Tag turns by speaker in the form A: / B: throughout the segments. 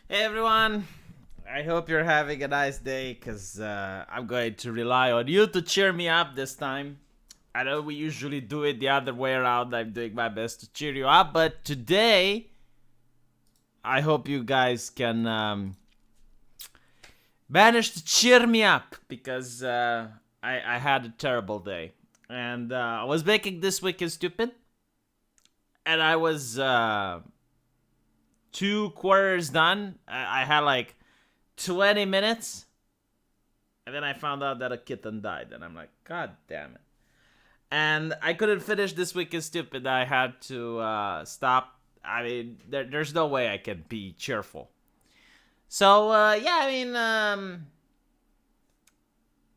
A: Hey everyone, I hope you're having a nice day because I'm going to rely on you to cheer me up this time. I know we usually do it the other way around. I'm doing my best to cheer you up, but today I hope you guys can manage to cheer me up because I had a terrible day. And I was making This Week is Stupid, and I was 2 quarters done. I had like 20 minutes. And then I found out that a kitten died. And I'm like, God damn it. And I couldn't finish This Week is Stupid. I had to stop. I mean, there's no way I can be cheerful. So, I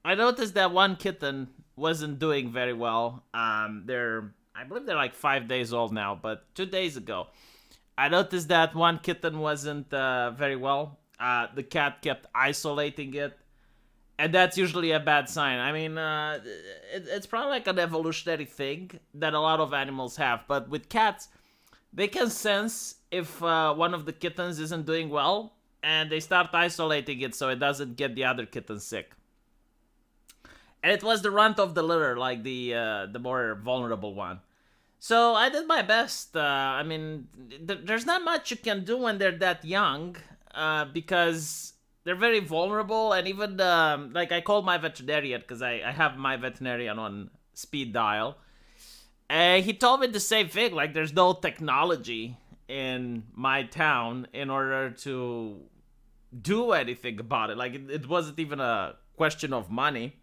A: noticed that one kitten wasn't doing very well. I believe they're like 5 days old now, but 2 days ago, I noticed that one kitten wasn't very well. The cat kept isolating it, and that's usually a bad sign. I mean, it's probably like an evolutionary thing that a lot of animals have, but with cats, they can sense if one of the kittens isn't doing well, and they start isolating it so it doesn't get the other kitten sick. And it was the runt of the litter, like the more vulnerable one. So I did my best. There's not much you can do when they're that young, because they're very vulnerable. And even like I called my veterinarian because I have my veterinarian on speed dial, and he told me the same thing. Like there's no technology in my town in order to do anything about it. Like it wasn't even a question of money.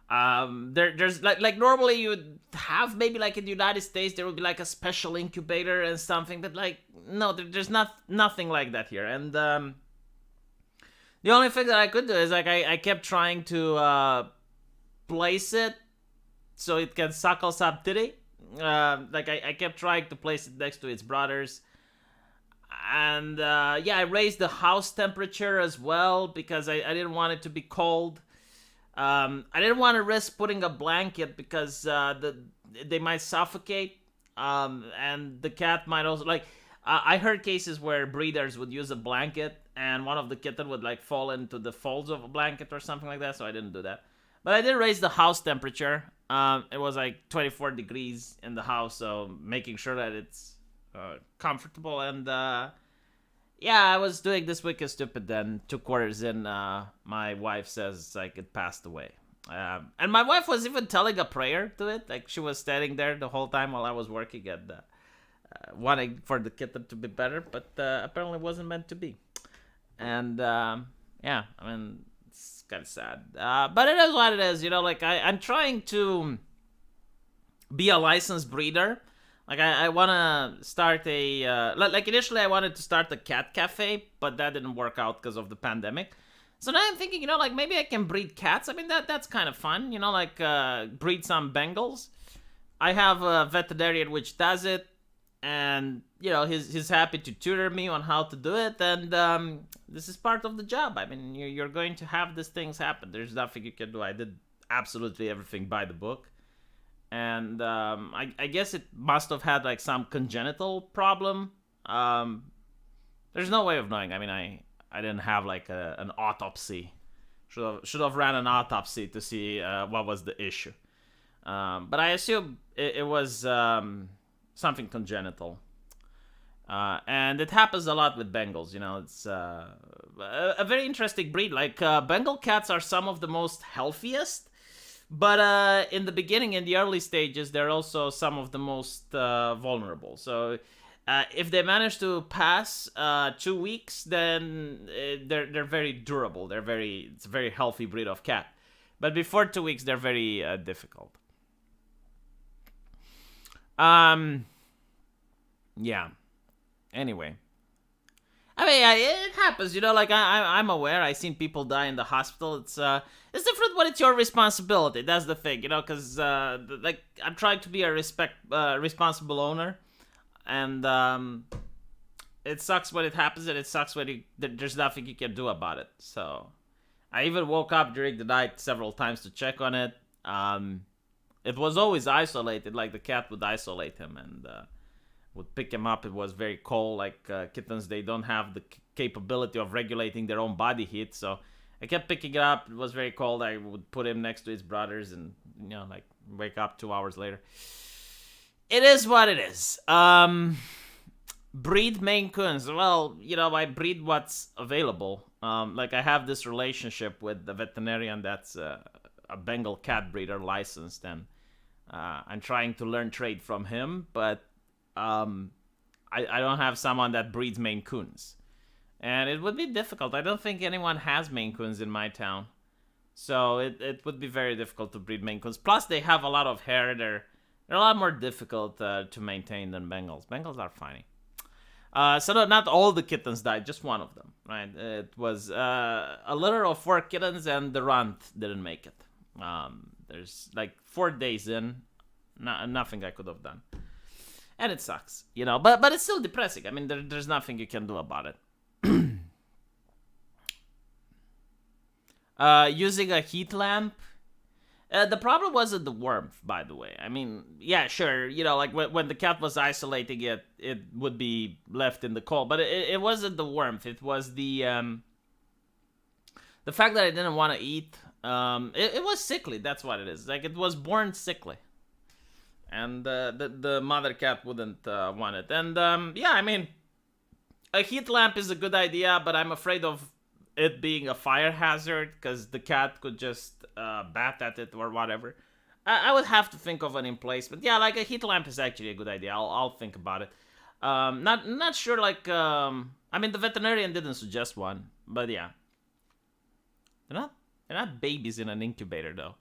A: There's like normally you would have maybe like in the United States there would be like a special incubator and something, but like no, there's nothing like that here. And the only thing that I could do is like I kept trying to place it so it can suckle some titty. Like I kept trying to place it next to its brothers. And yeah, I raised the house temperature as well because I didn't want it to be cold. I didn't want to risk putting a blanket because they might suffocate, and the cat might also like. I heard cases where breeders would use a blanket and one of the kitten would like fall into the folds of a blanket or something like that. So I didn't do that, but I did raise the house temperature. It was like 24 degrees in the house, so making sure that it's comfortable. And yeah, I was doing This Week is Stupid. Then 2 quarters in, my wife says like it passed away. And my wife was even telling a prayer to it. Like she was standing there the whole time while I was working and wanting for the kitten to be better, but apparently wasn't meant to be. And yeah, I mean it's kind of sad, but it is what it is. You know, like I'm trying to be a licensed breeder. Like I want to start a like initially I wanted to start a cat cafe, but that didn't work out because of the pandemic. So now I'm thinking, you know, like maybe I can breed cats. I mean that's kind of fun, you know, like breed some Bengals. I have a veterinarian which does it, and you know he's happy to tutor me on how to do it. And this is part of the job. I mean you're going to have these things happen. There's nothing you can do. I did absolutely everything by the book. And I guess it must have had like some congenital problem. There's no way of knowing. I mean, I didn't have like an autopsy. Should have ran an autopsy to see what was the issue. But I assume it was something congenital. And it happens a lot with Bengals. You know, it's a very interesting breed. Like Bengal cats are some of the most healthiest. But in the beginning, in the early stages, they're also some of the most vulnerable. So if they manage to pass 2 weeks, then they're very durable. It's a very healthy breed of cat. But before 2 weeks, they're very difficult. Yeah. Anyway, I mean, it happens, you know. Like I'm aware. I've seen people die in the hospital. It's different when it's your responsibility. That's the thing, you know. Because like I'm trying to be a responsible owner, and it sucks when it happens, and it sucks when there's nothing you can do about it. So I even woke up during the night several times to check on it. It was always isolated, like the cat would isolate him, and would pick him up. It was very cold. Like kittens, they don't have the capability of regulating their own body heat. So I kept picking it up. It was very cold. I would put him next to his brothers and, like wake up 2 hours later. It is what it is. Breed Maine Coons. Well, I breed what's available. Like I have this relationship with the veterinarian that's a Bengal cat breeder licensed, and I'm trying to learn trade from him, but I don't have someone that breeds Maine Coons. And it would be difficult. I don't think anyone has Maine Coons in my town. So it would be very difficult to breed Maine Coons. Plus, they have a lot of hair. They're a lot more difficult to maintain than Bengals. Bengals are funny. So not all the kittens died, just one of them, right? It was a litter of 4 kittens, and the runt didn't make it. There's like 4 days in, nothing I could have done. And it sucks, but it's still depressing. I mean, there's nothing you can do about it. Using a heat lamp. The problem wasn't the warmth, by the way. I mean, yeah, sure, like when the cat was isolating it, it would be left in the cold. But it wasn't the warmth. It was the fact that I didn't want to eat. It was sickly. That's what it is. Like, it was born sickly. And the mother cat wouldn't want it. And, yeah, I mean, a heat lamp is a good idea, but I'm afraid of it being a fire hazard, because the cat could just bat at it or whatever. I would have to think of an emplacement. Yeah, like a heat lamp is actually a good idea. I'll think about it. Not sure. Like I mean, the veterinarian didn't suggest one, but yeah, they're not babies in an incubator though.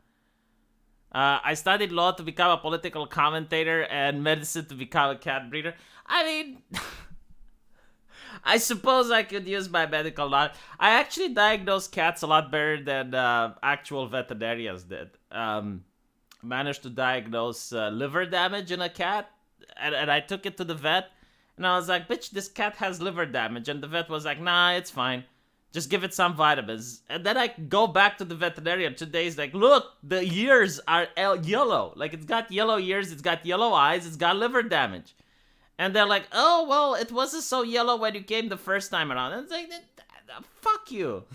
A: I studied law to become a political commentator and medicine to become a cat breeder. I mean. I suppose I could use my medical knowledge. I actually diagnosed cats a lot better than actual veterinarians did. Managed to diagnose liver damage in a cat, and I took it to the vet, and I was like, bitch, this cat has liver damage. And the vet was like, nah, it's fine. Just give it some vitamins. And then I go back to the veterinarian 2 days, like, look, the ears are yellow. Like, it's got yellow ears, it's got yellow eyes, it's got liver damage. And they're like, oh, well, it wasn't so yellow when you came the first time around. And it's like, fuck you.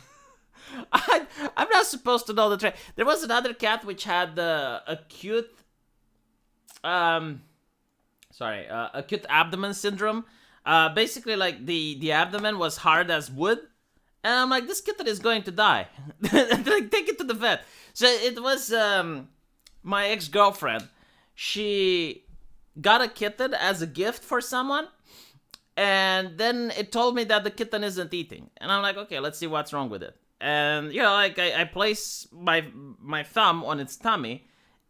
A: I'm not supposed to know the trade. There was another cat which had acute abdomen syndrome. Basically, like, the abdomen was hard as wood. And I'm like, this kitten is going to die. Like, take it to the vet. So it was my ex-girlfriend. She got a kitten as a gift for someone, and then it told me that the kitten isn't eating. And I'm like, okay, let's see what's wrong with it. And, like, I place my thumb on its tummy,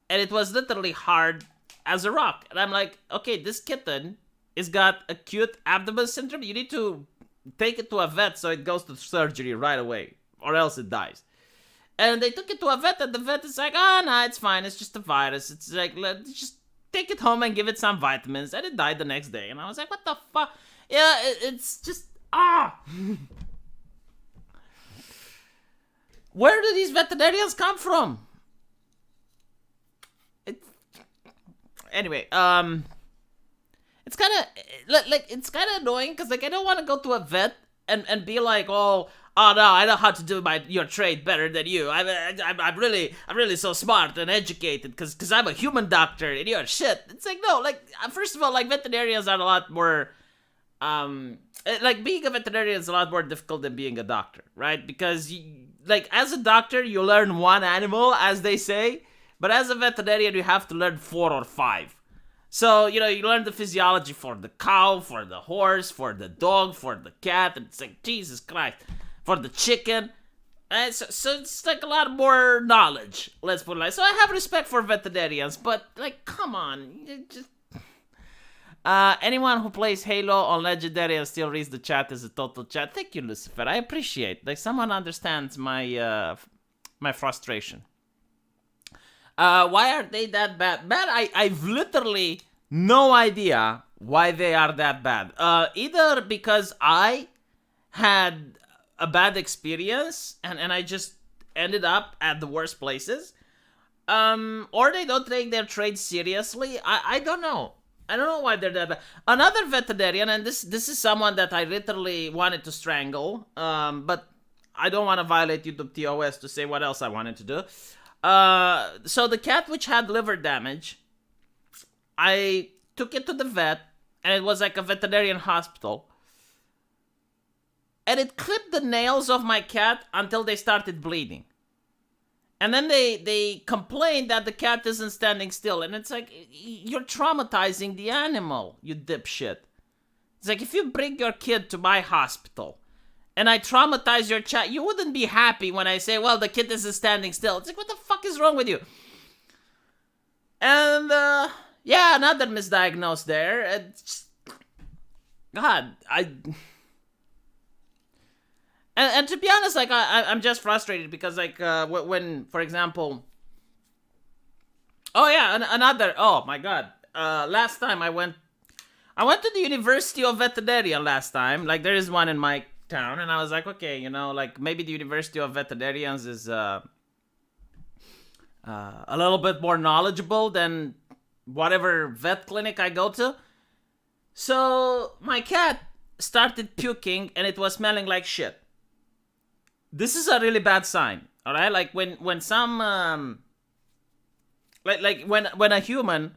A: and it was literally hard as a rock. And I'm like, okay, this kitten has got acute abdomen syndrome. You need to take it to a vet so it goes to surgery right away, or else it dies. And they took it to a vet, and the vet is like, oh, no, it's fine. It's just a virus. It's like, let's just take it home and give it some vitamins. And it died the next day. And I was like, what the fuck? Yeah, it's just, Where do these veterinarians come from? Anyway, it's kind of annoying, because, like, I don't want to go to a vet and be like, oh no, I know how to do your trade better than you. I'm really so smart and educated because I'm a human doctor and you're shit. It's like, no, like, first of all, like, veterinarians are a lot more, like, being a veterinarian is a lot more difficult than being a doctor, right? Because like, as a doctor, you learn one animal, as they say, but as a veterinarian, you have to learn 4 or 5. So, you learn the physiology for the cow, for the horse, for the dog, for the cat, and it's like, Jesus Christ, for the chicken. So it's like a lot more knowledge, let's put it like. So I have respect for veterinarians, but, like, come on. Anyone who plays Halo on Legendary and still reads the chat is a total chat. Thank you, Lucifer. I appreciate. Like, someone understands my frustration. Why are they that bad? Man, I've literally no idea why they are that bad. Either because I had a bad experience and I just ended up at the worst places, or they don't take their trade seriously. I don't know. I don't know why they're that bad. Another veterinarian, and this is someone that I literally wanted to strangle, but I don't want to violate YouTube TOS to say what else I wanted to do. So the cat which had liver damage, I took it to the vet, and it was like a veterinarian hospital. And it clipped the nails of my cat until they started bleeding. And then they complained that the cat isn't standing still. And it's like, you're traumatizing the animal, you dipshit. It's like, if you bring your kid to my hospital and I traumatize your child, you wouldn't be happy when I say, well, the kid isn't standing still. It's like, what the fuck is wrong with you? And, yeah, another misdiagnosed there. It's, God, And to be honest, like, I'm just frustrated because, like, when, for example... Oh, yeah, another... Oh, my God. Last time I went to the University of Veterinarian last time. Like, there is one in my town. And I was like, okay, you know, like, maybe the University of Veterinarians is a little bit more knowledgeable than whatever vet clinic I go to. So, my cat started puking and it was smelling like shit. This is a really bad sign, all right? Like when some like when a human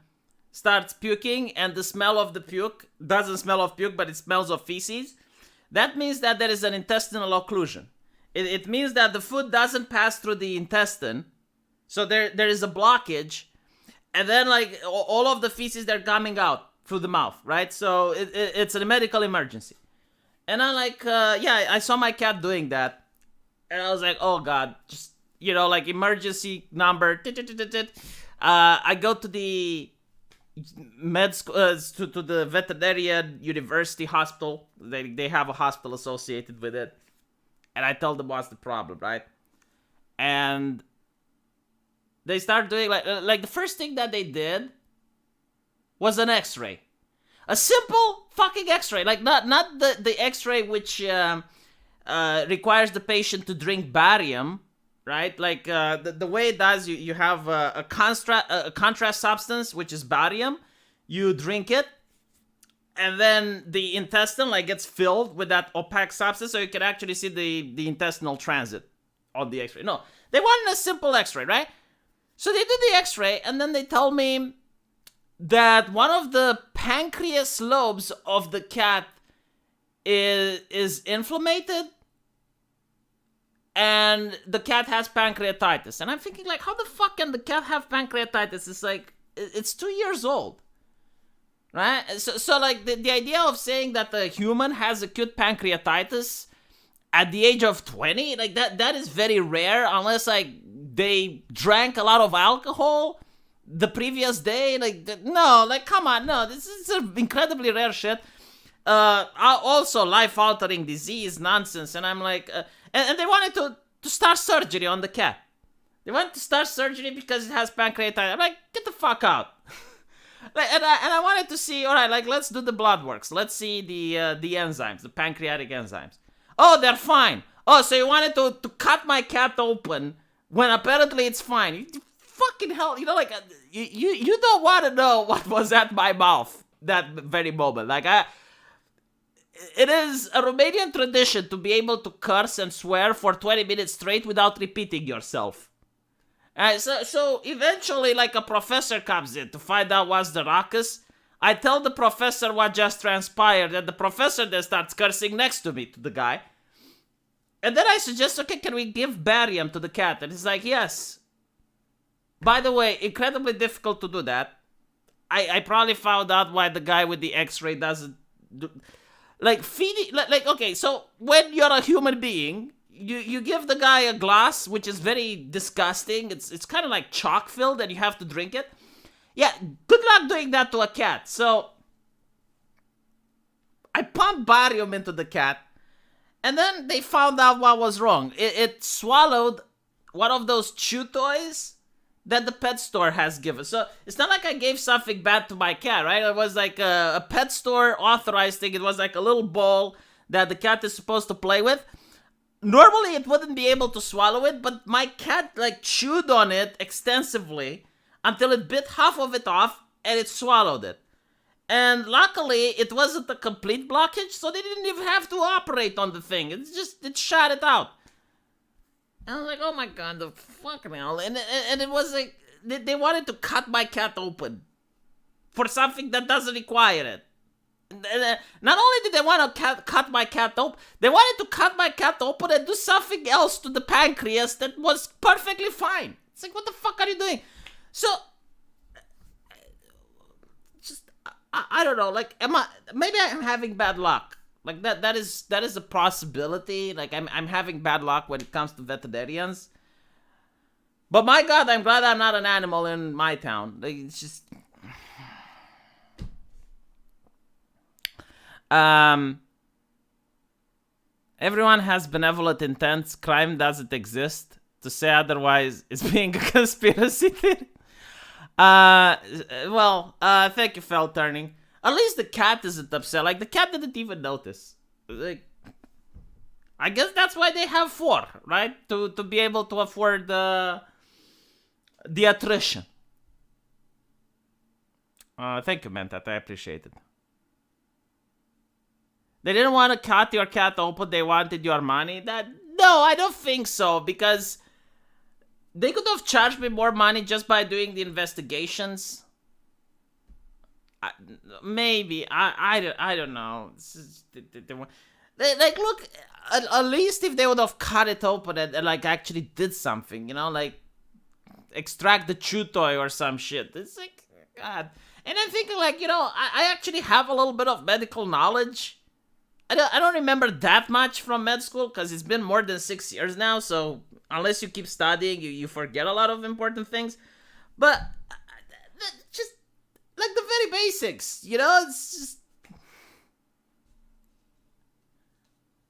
A: starts puking and the smell of the puke doesn't smell of puke but it smells of feces, that means that there is an intestinal occlusion. It means that the food doesn't pass through the intestine, so there is a blockage, and then like all of the feces they're coming out through the mouth, right? So it's a medical emergency. And I'm like, yeah, I saw my cat doing that. And I was like, oh, God, just, you know, like emergency number. I go to the med school, to the veterinarian university hospital. They have a hospital associated with it. And I told them what's the problem, right? And they start doing, like the first thing that they did was an x-ray. A simple fucking x-ray. Like, not the x-ray which... requires the patient to drink barium, right? Like the way it does, you have a contrast substance, which is barium. You drink it, and then the intestine like gets filled with that opaque substance, so you can actually see the intestinal transit on the X-ray. No, they wanted a simple X-ray, right? So they did the X-ray, and then they told me that one of the pancreas lobes of the cat is inflamed, and the cat has pancreatitis. And I'm thinking, like, how the fuck can the cat have pancreatitis? It's like, it's 2 years old, right? So like, the idea of saying that a human has acute pancreatitis at the age of 20, like, that is very rare, unless, like, they drank a lot of alcohol the previous day. Like, no, like, come on, no, this is incredibly rare shit. Also life-altering disease nonsense, and I'm like, and they wanted to start surgery on the cat. They wanted to start surgery because it has pancreatitis. I'm like, get the fuck out. Like, and I wanted to see, all right, like, let's do the blood works. Let's see the enzymes, the pancreatic enzymes. Oh, they're fine. Oh, so you wanted to cut my cat open when apparently it's fine. You fucking hell, you know, like, you don't want to know what was at my mouth that very moment. Like, it is a Romanian tradition to be able to curse and swear for 20 minutes straight without repeating yourself. So eventually, like, a professor comes in to find out what's the ruckus. I tell the professor what just transpired, and the professor then starts cursing next to me, to the guy. And then I suggest, okay, can we give barium to the cat? And he's like, yes. By the way, incredibly difficult to do that. I probably found out why the guy with the X-ray doesn't do... Like, feeding, like, okay, so when you're a human being, you give the guy a glass, which is very disgusting. It's kind of like chalk filled, and you have to drink it. Yeah, good luck doing that to a cat. So I pumped barium into the cat, and then they found out what was wrong. It swallowed one of those chew toys that the pet store has given. So it's not like I gave something bad to my cat, right? It was like a pet store authorized thing. It was like a little ball that the cat is supposed to play with. Normally it wouldn't be able to swallow it, but my cat like chewed on it extensively until it bit half of it off and it swallowed it. And luckily, it wasn't a complete blockage, so they didn't even have to operate on the thing. It shot it out. And I was like, oh my god, the fucking hell. And it was like, they wanted to cut my cat open for something that doesn't require it. Not only did they want to cut my cat open, they wanted to cut my cat open and do something else to the pancreas that was perfectly fine. It's like, what the fuck are you doing? So, just, I don't know, like, maybe I'm having bad luck. Like, that is a possibility. Like, I'm having bad luck when it comes to veterinarians. But my god, I'm glad I'm not an animal in my town. Like, it's just... Everyone has benevolent intents. Crime doesn't exist. To say otherwise is being a conspiracy theory. Thank you, Fell Turning. At least the cat isn't upset. Like, the cat didn't even notice. Like, I guess that's why they have 4, right? To be able to afford the attrition. Thank you, Mentat. I appreciate it. They didn't want to cut your cat open. They wanted your money. No, I don't think so. Because they could have charged me more money just by doing the investigations. Maybe. I don't know. Like, look, at least if they would have cut it open and like, actually did something, you know? Like, extract the chew toy or some shit. It's like, God. And I'm thinking, like, you know, I actually have a little bit of medical knowledge. I don't remember that much from med school because it's been more than 6 years now. So unless you keep studying, you forget a lot of important things. But just like the very basics, you know, it's just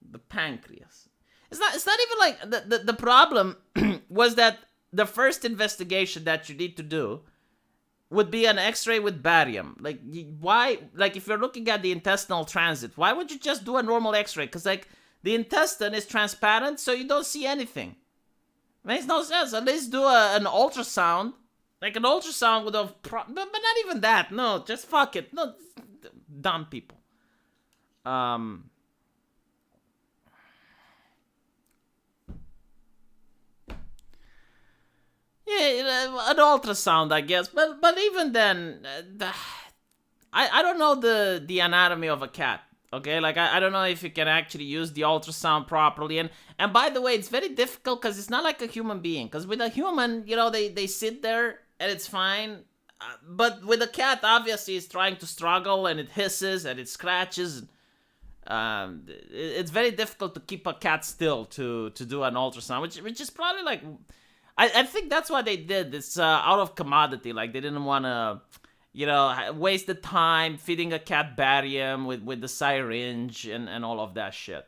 A: the pancreas. It's not even like the problem was that the first investigation that you need to do would be an x-ray with barium. Like, why? Like, if you're looking at the intestinal transit, why would you just do a normal x-ray? Because, like, the intestine is transparent, so you don't see anything. Makes no sense. At least do an ultrasound. Like, an ultrasound would have... but not even that. No, just fuck it. No, dumb people. Yeah, an ultrasound, I guess. But even then, I don't know the anatomy of a cat. Okay, like I don't know if you can actually use the ultrasound properly. And by the way, it's very difficult because it's not like a human being. Because with a human, you know, they sit there and it's fine. But with a cat, obviously, it's trying to struggle and it hisses and it scratches. It's very difficult to keep a cat still to do an ultrasound, which is probably like... I think that's what they did. It's out of commodity. Like, they didn't want to, you know, waste the time feeding a cat barium with the syringe and all of that shit.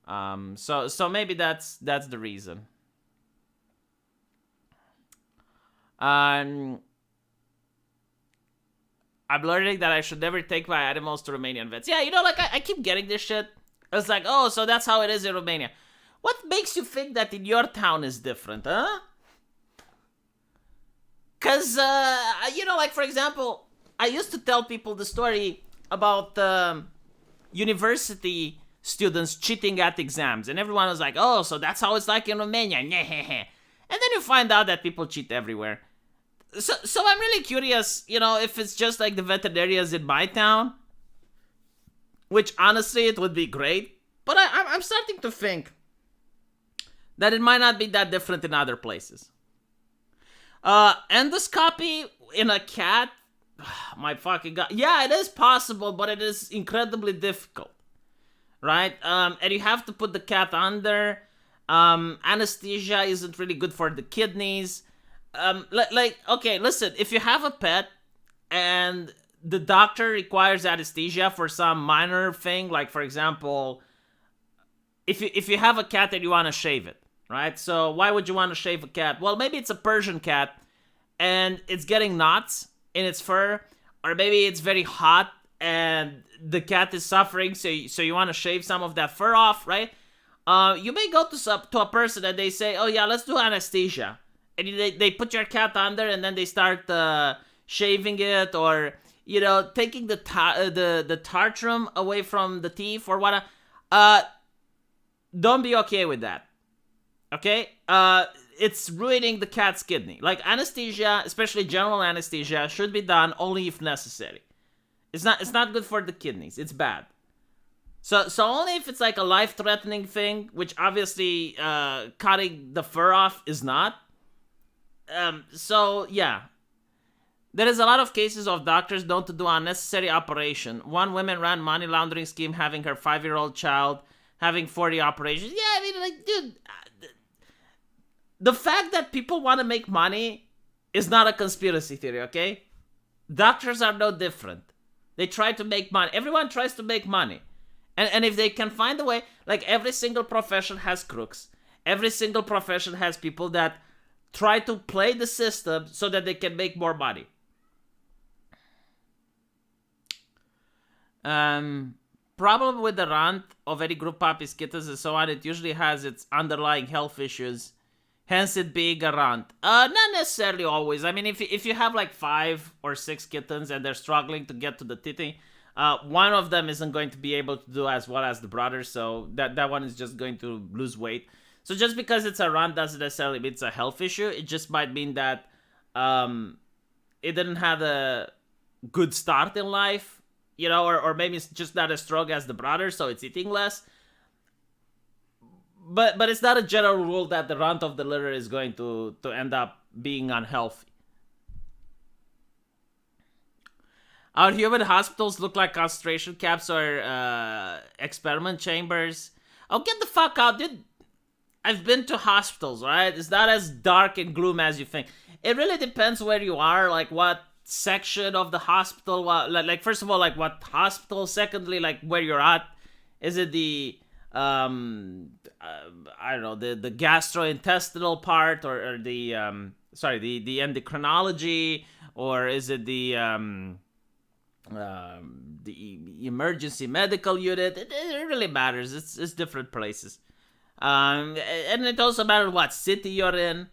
A: So maybe that's the reason. I'm learning that I should never take my animals to Romanian vets. Yeah, you know, like, I keep getting this shit. It's like, oh, so that's how it is in Romania. What makes you think that in your town is different, huh? Because, you know, like, for example, I used to tell people the story about university students cheating at exams. And everyone was like, oh, so that's how it's like in Romania. And then you find out that people cheat everywhere. So I'm really curious, you know, if it's just like the veterinarians in my town. Which, honestly, it would be great. But I'm starting to think that it might not be that different in other places. Endoscopy in a cat? My fucking god. Yeah, it is possible, but it is incredibly difficult. Right? And you have to put the cat under. Anesthesia isn't really good for the kidneys. Okay, listen, if you have a pet and the doctor requires anesthesia for some minor thing, like, for example, if you have a cat and you want to shave it, right? So why would you want to shave a cat? Well, maybe it's a Persian cat and it's getting knots in its fur, or maybe it's very hot and the cat is suffering, so you want to shave some of that fur off, right? You may go to a person and they say, oh yeah, let's do anesthesia. And they put your cat under and then they start shaving it, or taking the tartrum away from the teeth or what. Don't be okay with that. Okay? It's ruining the cat's kidney. Like, anesthesia, especially general anesthesia, should be done only if necessary. It's not good for the kidneys. It's bad. So only if it's like a life-threatening thing, which obviously cutting the fur off is not. So yeah. There is a lot of cases of doctors known to do unnecessary operation. One woman ran money laundering scheme having her 5-year-old child having 40 operations. Yeah, I mean, like, dude, the fact that people want to make money is not a conspiracy theory, okay? Doctors are no different. They try to make money. Everyone tries to make money. And if they can find a way, like, every single profession has crooks. Every single profession has people that try to play the system so that they can make more money. Problem with the runt of any group puppies, kittens, and so on, it usually has its underlying health issues, hence it being a runt. Not necessarily always. I mean, if you have like 5 or 6 kittens and they're struggling to get to the titty, one of them isn't going to be able to do as well as the brother, so that one is just going to lose weight. So just because it's a runt doesn't necessarily mean it's a health issue. It just might mean that it didn't have a good start in life. Or maybe it's just not as strong as the brother, so it's eating less. But it's not a general rule that the runt of the litter is going to end up being unhealthy. Our human hospitals look like concentration camps or experiment chambers. Oh, get the fuck out, dude. I've been to hospitals, right? It's not as dark and gloom as you think. It really depends where you are, like what section of the hospital, like first of all, like what hospital, secondly, like where you're at. Is it the I don't know, the gastrointestinal part, or the the endocrinology, or is it the emergency medical unit? It really matters. It's different places, and it also matters what city you're in.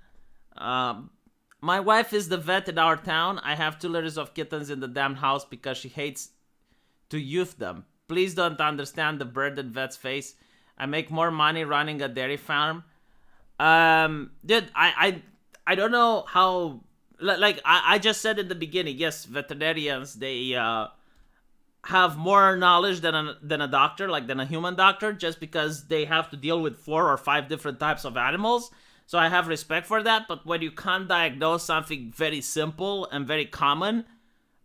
A: My wife is the vet in our town. I have 2 litters of kittens in the damn house because she hates to youth them. Please don't understand the burdened vet's face. I make more money running a dairy farm. Dude, I don't know how. Like I just said in the beginning, yes, veterinarians, they have more knowledge than a doctor, like than a human doctor, just because they have to deal with 4 or 5 different types of animals. So I have respect for that, but when you can't diagnose something very simple and very common,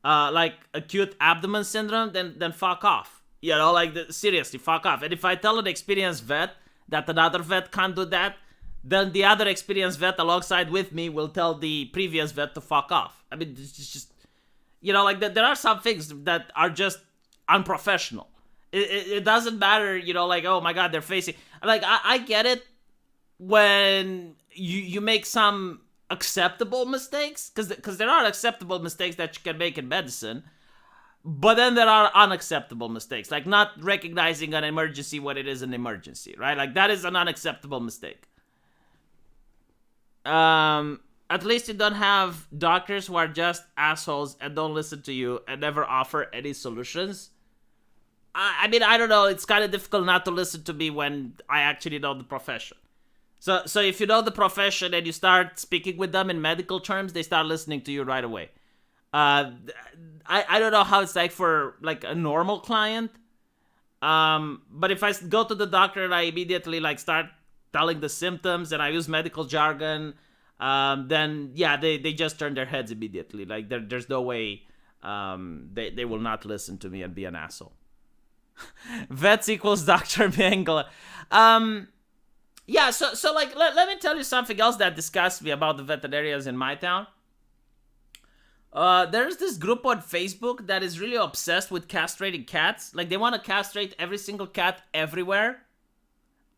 A: like acute abdomen syndrome, then fuck off. Seriously, fuck off. And if I tell an experienced vet that another vet can't do that, then the other experienced vet alongside with me will tell the previous vet to fuck off. I mean, it's just, there are some things that are just unprofessional. It doesn't matter, oh my God, they're facing, I get it. When you make some acceptable mistakes, because there are acceptable mistakes that you can make in medicine, but then there are unacceptable mistakes, like not recognizing an emergency when it is an emergency, right? Like, that is an unacceptable mistake. At least you don't have doctors who are just assholes and don't listen to you and never offer any solutions. I mean, I don't know, it's kind of difficult not to listen to me when I actually know the profession. So if you know the profession and you start speaking with them in medical terms, they start listening to you right away. I don't know how it's like for like a normal client. But if I go to the doctor and I immediately like start telling the symptoms and I use medical jargon, then yeah, they just turn their heads immediately. Like there's no way they will not listen to me and be an asshole. Vets equals Dr. Mengele. Yeah, so like, let me tell you something else that disgusts me about the veterinarians in my town. There's this group on Facebook that is really obsessed with castrating cats. Like, they want to castrate every single cat everywhere.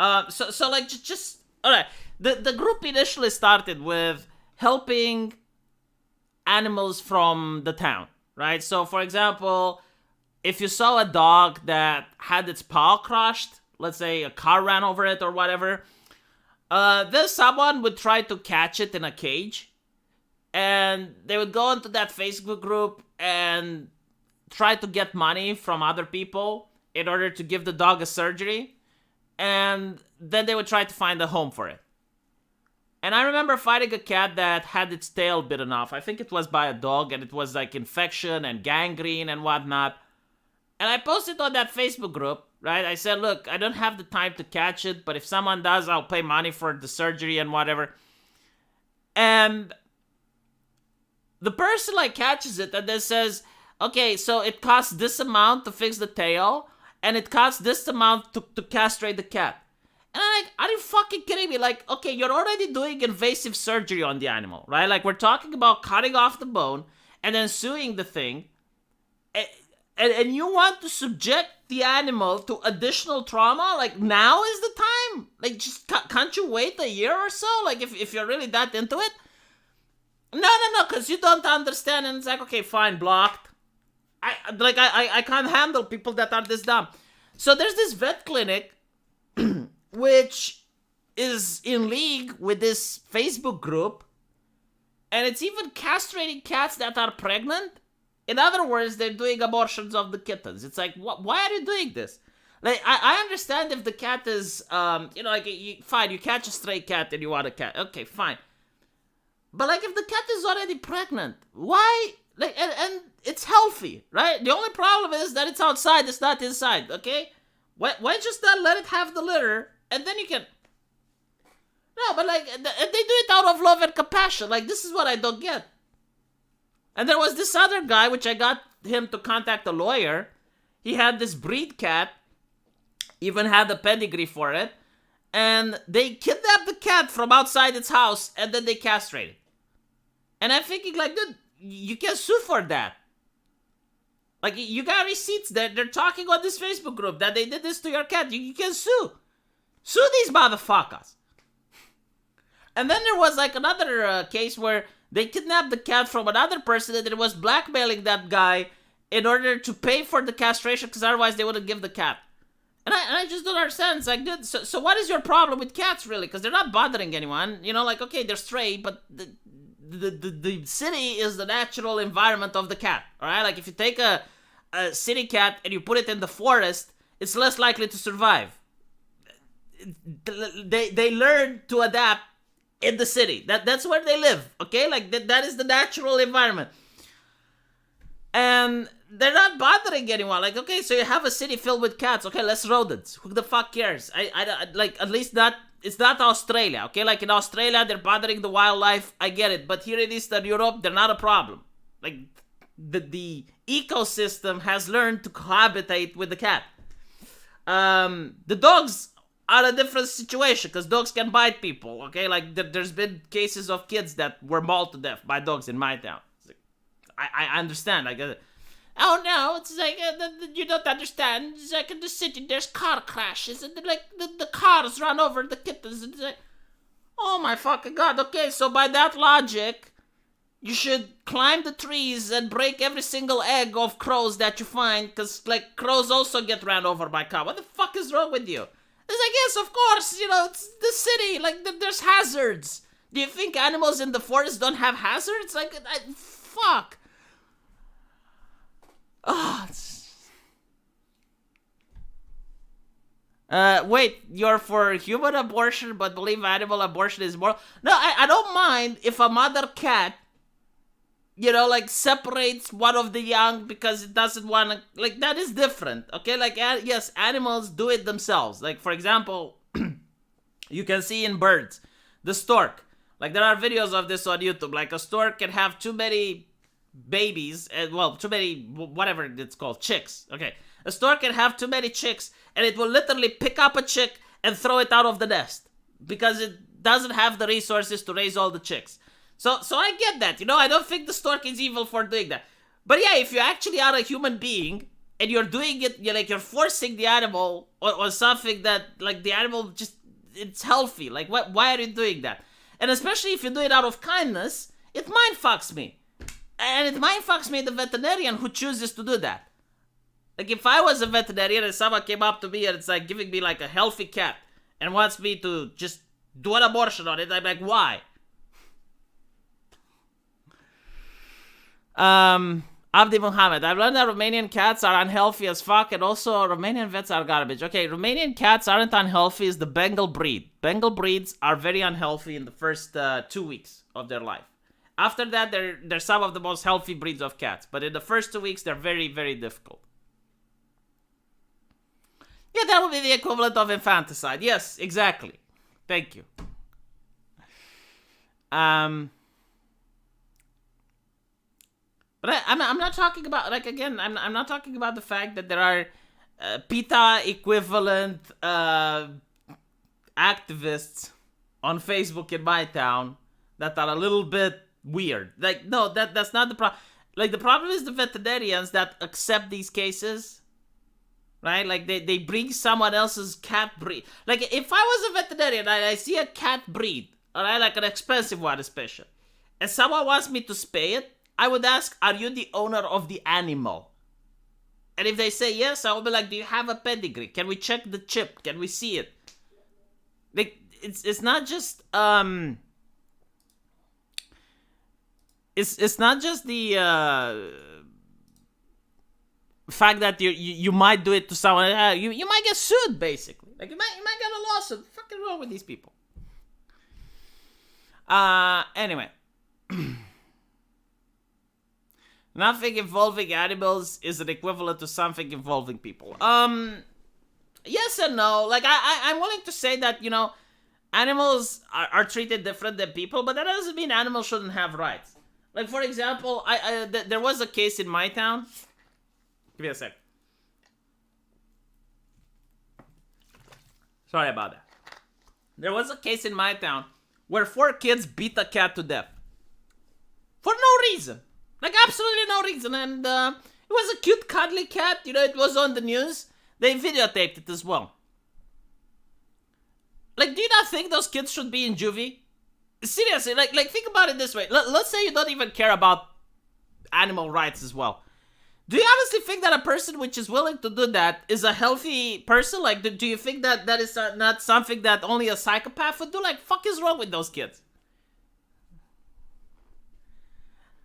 A: So like, just alright. The group initially started with helping animals from the town, right? So, for example, if you saw a dog that had its paw crushed, let's say a car ran over it or whatever, then someone would try to catch it in a cage, and they would go into that Facebook group and try to get money from other people in order to give the dog a surgery, and then they would try to find a home for it. And I remember fighting a cat that had its tail bitten off. I think it was by a dog, and it was like infection and gangrene and whatnot. And I posted on that Facebook group, right? I said, look, I don't have the time to catch it, but if someone does, I'll pay money for the surgery and whatever. And the person like catches it and then says, okay, so it costs this amount to fix the tail, and it costs this amount to castrate the cat. And I'm like, are you fucking kidding me? Like, okay, you're already doing invasive surgery on the animal, right? Like, we're talking about cutting off the bone and then sewing the thing. And you want to subject the animal to additional trauma? Like, now is the time? Like, just can't you wait a year or so? Like, if you're really that into it? No, because you don't understand. And it's like, okay, fine, blocked. I can't handle people that are this dumb. So there's this vet clinic which is in league with this Facebook group, and it's even castrating cats that are pregnant. In other words, they're doing abortions of the kittens. It's like, why are you doing this? Like, I understand if the cat is, fine, you catch a stray cat and you want a cat. Okay, fine. But, like, if the cat is already pregnant, why? Like, and it's healthy, right? The only problem is that it's outside, it's not inside, okay? Why just not let it have the litter, and then you can... No, but, like, they do it out of love and compassion. Like, this is what I don't get. And there was this other guy, which I got him to contact a lawyer. He had this breed cat, even had a pedigree for it, and they kidnapped the cat from outside its house, and then they castrated it. And I'm thinking, like, dude, you can sue for that. Like, you got receipts. They're talking on this Facebook group that they did this to your cat. You can sue. Sue these motherfuckers. And then there was, like, another case where they kidnapped the cat from another person and it was blackmailing that guy in order to pay for the castration because otherwise they wouldn't give the cat. And I just don't understand. It's like, dude, so what is your problem with cats, really? Because they're not bothering anyone. You know, like, okay, they're stray, but the city is the natural environment of the cat, all right? Like, if you take a city cat and you put it in the forest, it's less likely to survive. They learn to adapt in the city. That's where they live, okay? Like, that is the natural environment. And they're not bothering anyone. Like, okay, so you have a city filled with cats. Okay, less rodents. Who the fuck cares? I like, at least not... It's not Australia, okay? Like, in Australia, they're bothering the wildlife. I get it. But here in Eastern Europe, they're not a problem. Like, the ecosystem has learned to cohabitate with the cat. The dogs are a different situation, because dogs can bite people, okay? Like, there's been cases of kids that were mauled to death by dogs in my town. Like, I understand. Like, oh no, it's like, you don't understand. It's like in the city, there's car crashes, and like, the cars run over the kittens, and it's like, oh my fucking god, okay, so by that logic, you should climb the trees and break every single egg of crows that you find, because, like, crows also get ran over by cars. What the fuck is wrong with you? It's like, yes, of course, you know, it's the city, like, there's hazards. Do you think animals in the forest don't have hazards? Like, fuck. Oh, wait, you're for human abortion but believe animal abortion is moral? No, I don't mind if a mother cat, you know, like, separates one of the young because it doesn't want to, like, that is different, okay? Like, yes, animals do it themselves. Like, for example, you can see in birds, the stork. Like, there are videos of this on YouTube. Like, a stork can have too many babies, and well, too many, whatever it's called, chicks. Okay, a stork can have too many chicks, and it will literally pick up a chick and throw it out of the nest because it doesn't have the resources to raise all the chicks. So I get that, you know. I don't think the stork is evil for doing that. But yeah, if you actually are a human being and you're doing it, you're forcing the animal or something that, like, the animal just, it's healthy. Like, why are you doing that? And especially if you do it out of kindness, it mind fucks me. And it mind fucks me, the veterinarian who chooses to do that. Like, if I was a veterinarian and someone came up to me and it's like giving me, like, a healthy cat and wants me to just do an abortion on it, I'm like, why? Abdi Muhammad, I've learned that Romanian cats are unhealthy as fuck, and also Romanian vets are garbage. Okay, Romanian cats aren't unhealthy, it's the Bengal breed. Bengal breeds are very unhealthy in the first 2 weeks of their life. After that, they're some of the most healthy breeds of cats, but in the first 2 weeks, they're very, very difficult. Yeah, that would be the equivalent of infanticide. Yes, exactly. Thank you. But I'm not talking about, like, again, I'm not talking about the fact that there are PETA equivalent activists on Facebook in my town that are a little bit weird. Like, no, that's not the problem. Like, the problem is the veterinarians that accept these cases, right? Like, they bring someone else's cat breed. Like, if I was a veterinarian and I see a cat breed, all right, like an expensive one especially, and someone wants me to spay it, I would ask, are you the owner of the animal? And if they say yes, I will be like, do you have a pedigree? Can we check the chip? Can we see it? Like, it's not just it's not just the fact that you might do it to someone. You might get sued, basically. Like, you might get a lawsuit. What's fucking wrong with these people? Anyway. Nothing involving animals is an equivalent to something involving people. Yes and no. Like, I'm willing to say that, animals are treated different than people, but that doesn't mean animals shouldn't have rights. Like, for example, there was a case in my town. Give me a sec. Sorry about that. There was a case in my town where 4 kids beat a cat to death. For no reason. Like, absolutely no reason. And it was a cute, cuddly cat. It was on the news. They videotaped it as well. Like, do you not think those kids should be in juvie? Seriously, like think about it this way. Let's say you don't even care about animal rights as well. Do you honestly think that a person which is willing to do that is a healthy person? Like, do you think that is not something that only a psychopath would do? Like, fuck is wrong with those kids?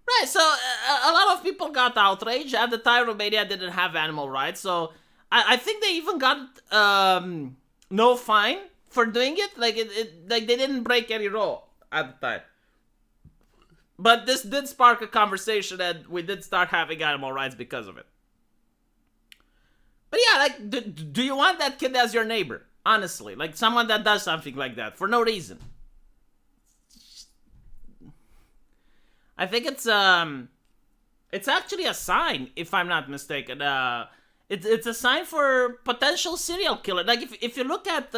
A: Right, so a lot of people got outraged. At the time, Romania didn't have animal rights, so I think they even got no fine for doing it. Like, like they didn't break any law at the time. But this did spark a conversation, and we did start having animal rights because of it. But yeah, like, do you want that kid as your neighbor? Honestly, like someone that does something like that for no reason. I think it's actually a sign, if I'm not mistaken. It's a sign for potential serial killer. Like, if you look at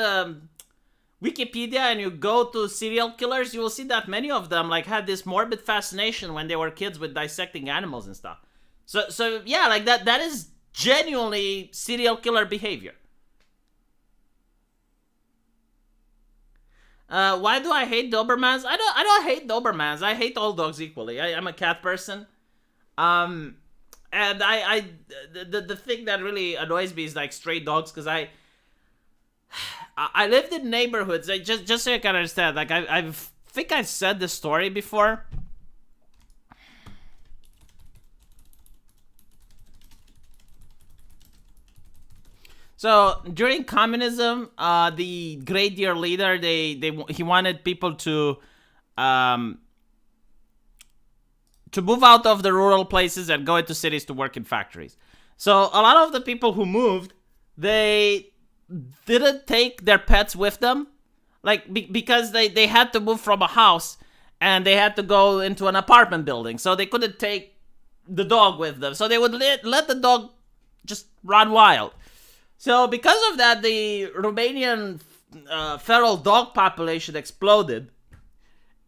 A: Wikipedia and you go to serial killers, you will see that many of them like had this morbid fascination when they were kids with dissecting animals and stuff. So yeah, like that is genuinely serial killer behavior. Why do I hate Dobermans? I don't hate Dobermans. I hate all dogs equally. I'm a cat person. And the thing that really annoys me is like stray dogs, because I lived in neighborhoods. Like, just so you can understand, like I think I've said this story before. So during communism, the Gradier leader, he wanted people to move out of the rural places and go into cities to work in factories. So a lot of the people who moved, they didn't take their pets with them, like because they had to move from a house and they had to go into an apartment building, so they couldn't take the dog with them. So they would let the dog just run wild. So because of that, the Romanian feral dog population exploded.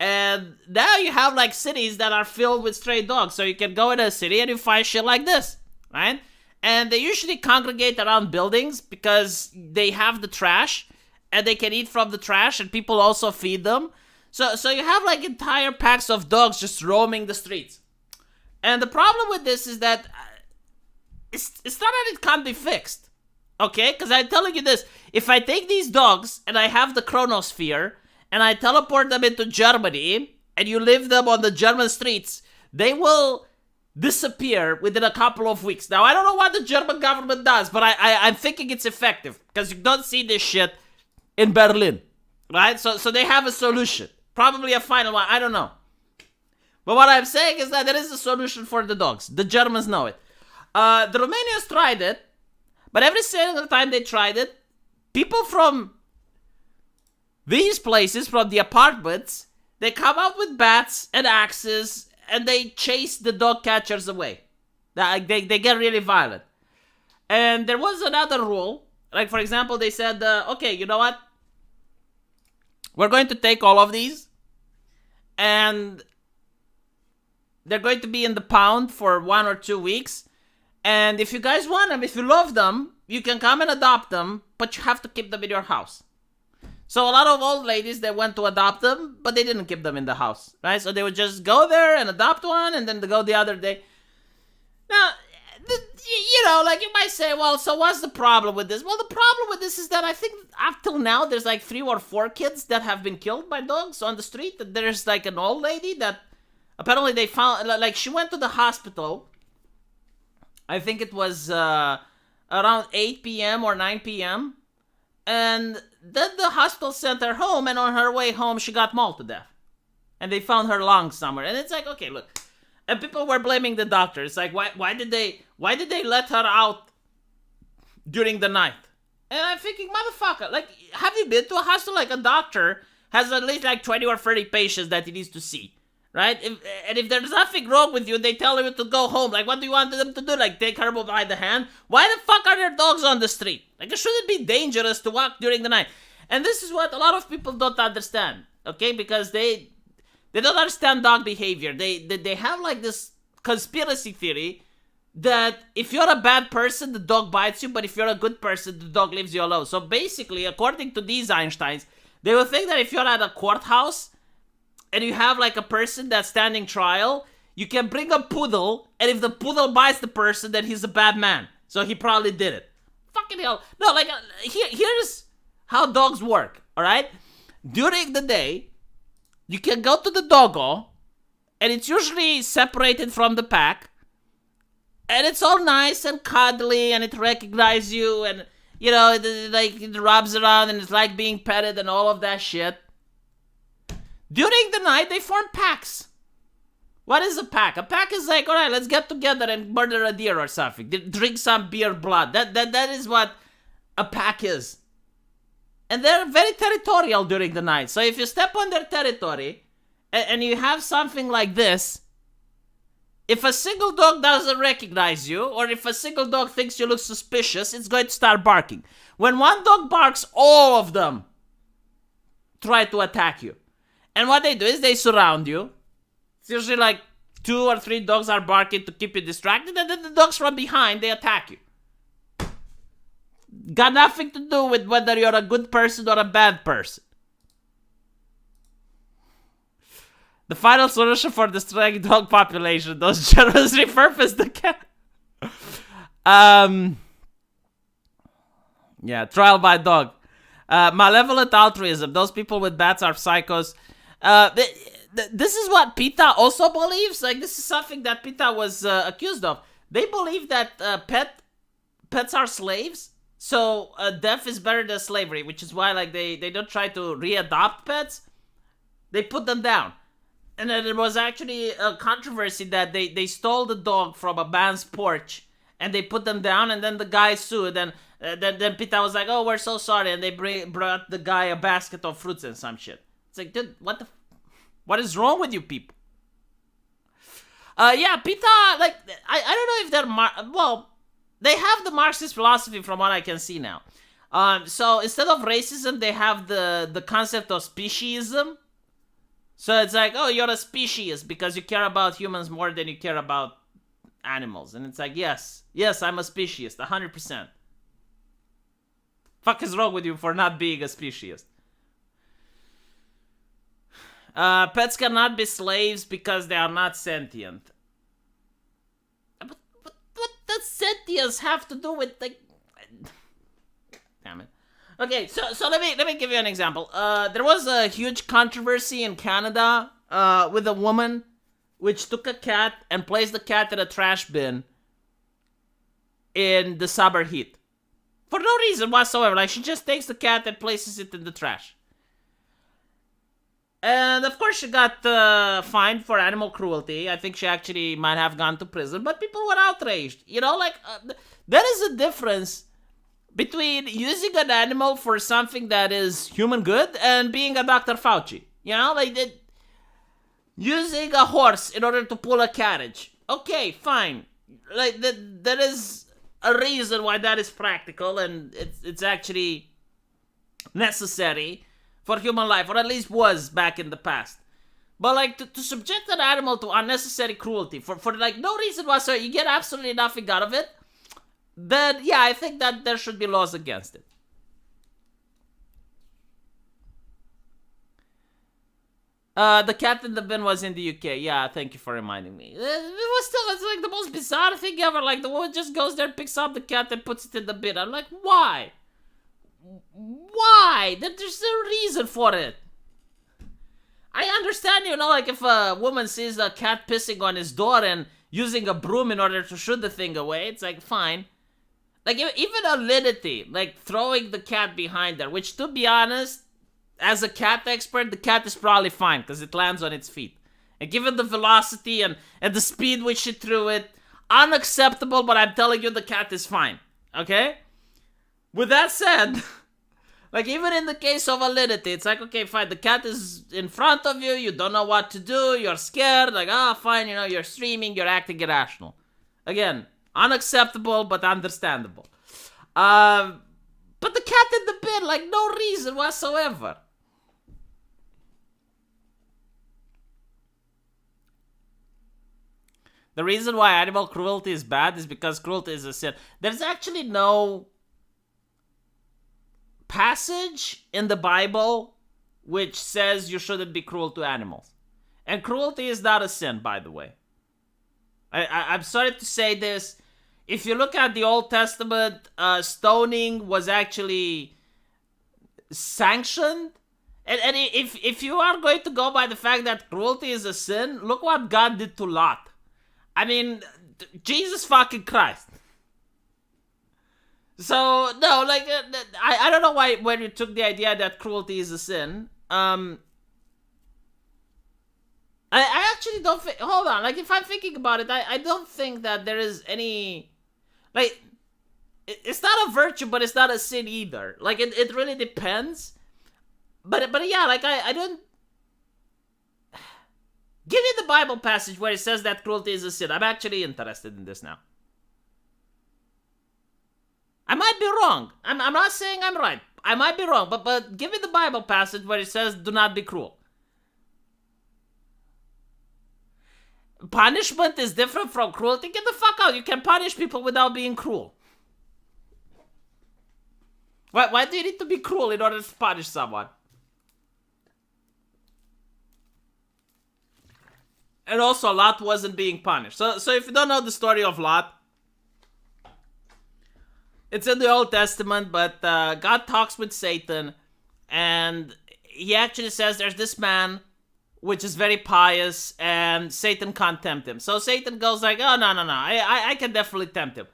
A: And now you have like cities that are filled with stray dogs. So you can go in a city and you find shit like this, right? And they usually congregate around buildings because they have the trash and they can eat from the trash and people also feed them. So you have like entire packs of dogs just roaming the streets. And the problem with this is that it's not that it can't be fixed. Okay, because I'm telling you this, if I take these dogs and I have the chronosphere and I teleport them into Germany and you leave them on the German streets, they will disappear within a couple of weeks. Now, I don't know what the German government does, but I'm thinking it's effective, because you don't see this shit in Berlin, right? So they have a solution. Probably a final one, I don't know. But what I'm saying is that there is a solution for the dogs. The Germans know it. The Romanians tried it, but every single time they tried it, people from these places, from the apartments, they come out with bats and axes, and they chase the dog catchers away. They get really violent. And there was another rule. Like, for example, they said, okay, you know what? We're going to take all of these, and they're going to be in the pound for 1 or 2 weeks. And if you guys want them, if you love them, you can come and adopt them, but you have to keep them in your house. So a lot of old ladies, they went to adopt them, but they didn't keep them in the house, right? So they would just go there and adopt one, and then they go the other day. Now, you know, like, you might say, well, so what's the problem with this? Well, the problem with this is that I think up till now, there's like 3 or 4 kids that have been killed by dogs on the street. There's like an old lady that apparently they found, like, she went to the hospital. I think it was around 8 p.m. or 9 p.m. And then the hospital sent her home, and on her way home, she got mauled to death. And they found her lungs somewhere. And it's like, okay, look. And people were blaming the doctor. It's like, why did they let her out during the night? And I'm thinking, motherfucker, like, have you been to a hospital? Like, a doctor has at least like 20 or 30 patients that he needs to see, right? If there's nothing wrong with you, they tell you to go home. Like, what do you want them to do? Like, take her by the hand? Why the fuck are there dogs on the street? Like, it shouldn't be dangerous to walk during the night. And this is what a lot of people don't understand, okay? Because they don't understand dog behavior. They have like this conspiracy theory that if you're a bad person, the dog bites you, but if you're a good person, the dog leaves you alone. So basically, according to these Einsteins, they will think that if you're at a courthouse and you have like a person that's standing trial, you can bring a poodle, and if the poodle bites the person, then he's a bad man. So he probably did it. Fucking hell. No, like, here's how dogs work, alright? During the day, you can go to the doggo, and it's usually separated from the pack, and it's all nice and cuddly, and it recognizes you, and, you know, it rubs around, and it's like being petted and all of that shit. During the night, they form packs. What is a pack? A pack is like, alright, let's get together and murder a deer or something. Drink some beer blood. That is what a pack is. And they're very territorial during the night. So if you step on their territory, and you have something like this, if a single dog doesn't recognize you, or if a single dog thinks you look suspicious, it's going to start barking. When one dog barks, all of them try to attack you. And what they do is they surround you. It's usually like 2 or 3 dogs are barking to keep you distracted, and then the dogs from behind, they attack you. Got nothing to do with whether you're a good person or a bad person. The final solution for the stray dog population, those Germans repurposed the cat. Yeah, trial by dog. Malevolent altruism. Those people with bats are psychos. This is what PETA also believes. Like, this is something that PETA was accused of. They believe that pets are slaves. So death is better than slavery, which is why like they don't try to readopt pets. They put them down. And then there was actually a controversy that they stole the dog from a man's porch and they put them down, and then the guy sued, and then PETA was like, oh, we're so sorry, and they brought the guy a basket of fruits and some shit. It's like, dude, what is wrong with you people? Yeah, PETA, like, I don't know if they're, they have the Marxist philosophy from what I can see now. So instead of racism, they have the concept of speciesism. So it's like, oh, you're a species because you care about humans more than you care about animals. And it's like, yes, I'm a speciesist, 100%. Fuck is wrong with you for not being a speciesist? Pets cannot be slaves because they are not sentient. But what does sentience have to do with, like... Damn it. Okay, so let me give you an example. There was a huge controversy in Canada with a woman which took a cat and placed the cat in a trash bin in the summer heat. For no reason whatsoever. Like, she just takes the cat and places it in the trash. And of course she got fined for animal cruelty. I think she actually might have gone to prison, but people were outraged. You know, like, there is a difference between using an animal for something that is human good and being a Dr. Fauci. You know, like, using a horse in order to pull a carriage. Okay, fine. Like, there is a reason why that is practical and it's actually necessary for human life, or at least was back in the past. But like, to subject an animal to unnecessary cruelty for like no reason whatsoever, you get absolutely nothing out of it, then yeah, I think that there should be laws against it. The cat in the bin was in the UK. Yeah, thank you for reminding me. It's like the most bizarre thing ever. Like, the woman just goes there, picks up the cat and puts it in the bin. I'm like, why? Why? There's no reason for it. I understand, you know, like, if a woman sees a cat pissing on his door and using a broom in order to shoot the thing away, it's like, fine. Like, even alinity, like throwing the cat behind there, which, to be honest, as a cat expert, the cat is probably fine because it lands on its feet. And given the velocity and the speed which she threw it, unacceptable, but I'm telling you, the cat is fine. Okay? With that said, like, even in the case of alinity, it's like, okay, fine, the cat is in front of you, you don't know what to do, you're scared, like, fine, you know, you're streaming, you're acting irrational. Again, unacceptable, but understandable. But the cat in the bin, like, no reason whatsoever. The reason why animal cruelty is bad is because cruelty is a sin. There's actually no passage in the Bible which says you shouldn't be cruel to animals. And cruelty is not a sin, by the way. I'm sorry to say this. If you look at the Old Testament, stoning was actually sanctioned. And if you are going to go by the fact that cruelty is a sin, look what God did to Lot. I mean, Jesus fucking Christ. So, no, like, I don't know why when you took the idea that cruelty is a sin. I actually don't think, hold on, like, if I'm thinking about it, I don't think that there is any, like, it's not a virtue, but it's not a sin either. Like, it really depends. But yeah, like, I don't, give me the Bible passage where it says that cruelty is a sin. I'm actually interested in this now. I might be wrong. I'm not saying I'm right. I might be wrong, but give me the Bible passage where it says do not be cruel. Punishment is different from cruelty? Get the fuck out. You can punish people without being cruel. Why do you need to be cruel in order to punish someone? And also, Lot wasn't being punished. So if you don't know the story of Lot, it's in the Old Testament, but God talks with Satan, and he actually says there's this man which is very pious, and Satan can't tempt him. So Satan goes like, oh, no, I can definitely tempt him.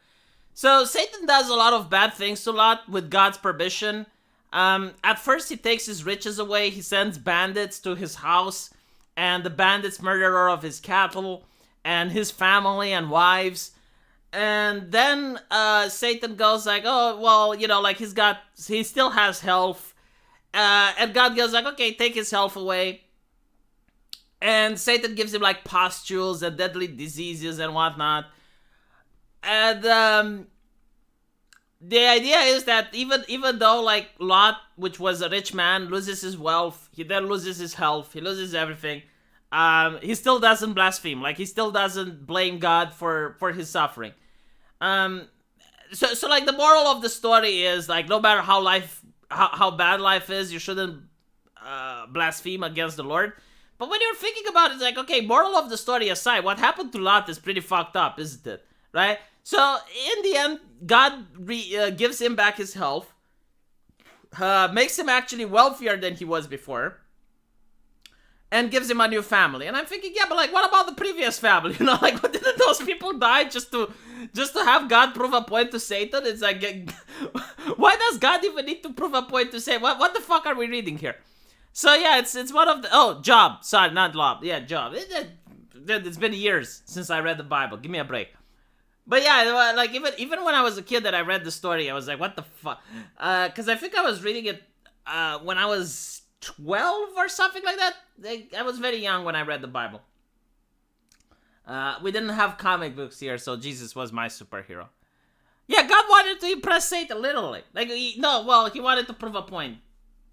A: So Satan does a lot of bad things to Lot with God's permission. At first, he takes his riches away. He sends bandits to his house, and the bandits murder all of his cattle and his family and wives. And then Satan goes like, oh, well, you know, like he still has health. And God goes like, okay, take his health away. And Satan gives him like pustules and deadly diseases and whatnot. And the idea is that even though like Lot, which was a rich man, loses his wealth, he then loses his health, he loses everything. He still doesn't blaspheme. Like, he still doesn't blame God for his suffering. So like, the moral of the story is like, no matter how bad life is, you shouldn't blaspheme against the Lord. But when you're thinking about it, it's like, okay, moral of the story aside, what happened to Lot is pretty fucked up, isn't it? Right? So in the end, God gives him back his health, makes him actually wealthier than he was before. and gives him a new family. And I'm thinking, yeah, but like, what about the previous family? You know, like, what, didn't those people die just to have God prove a point to Satan? It's like, why does God even need to prove a point to Satan? What the fuck are we reading here? So yeah, it's one of the Job. Sorry, not Lob. Yeah, Job. It's been years since I read the Bible. Give me a break. But yeah, like even when I was a kid that I read the story, I was like, what the fuck? Because I think I was reading it when I was 12 or something like that. I was very young when I read the Bible. We didn't have comic books here, so Jesus was my superhero. Yeah, God wanted to impress Satan, literally. Like, he wanted to prove a point.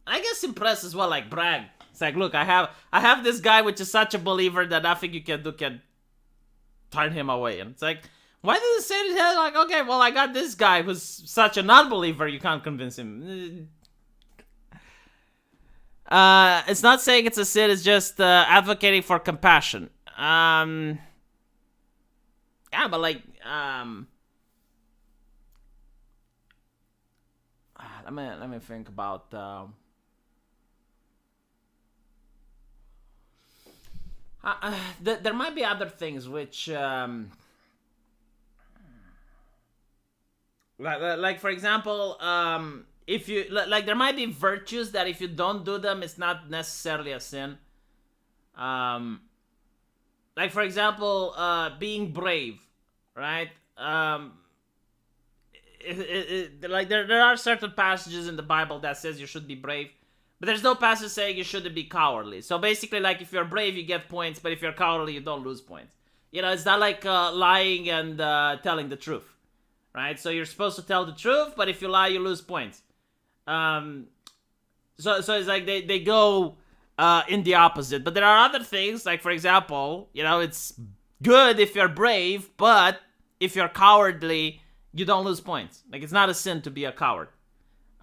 A: I guess impress as well, like brag. It's like, look, I have this guy which is such a believer that nothing you can do can turn him away. And it's like, why does it say that? Like, okay, well, I got this guy who's such a non-believer, you can't convince him. It's not saying it's a sin, it's just advocating for compassion. Yeah, but like, let me think about. There might be other things which, like for example, if you like, there might be virtues that if you don't do them, it's not necessarily a sin. Like for example, being brave, right? Like there are certain passages in the Bible that says you should be brave, but there's no passage saying you shouldn't be cowardly. So basically, like if you're brave, you get points, but if you're cowardly, you don't lose points. You know, it's not like lying and telling the truth, right? So you're supposed to tell the truth, but if you lie, you lose points. So it's like they go in the opposite. But there are other things, like for example, you know, it's good if you're brave, but if you're cowardly, you don't lose points. Like, it's not a sin to be a coward.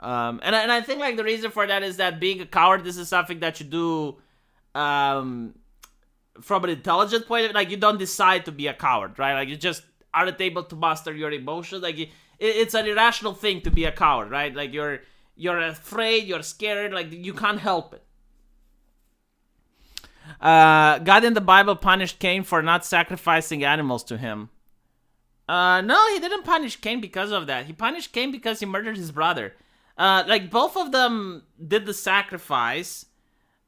A: And I think like the reason for that is that being a coward, this is something that you do from an intelligent point of view. Like, you don't decide to be a coward, right? Like, you just aren't able to master your emotions. Like, it's an irrational thing to be a coward, right? Like, you're afraid, you're scared, like, you can't help it. God in the Bible punished Cain for not sacrificing animals to him. No, he didn't punish Cain because of that. He punished Cain because he murdered his brother. Like, both of them did the sacrifice,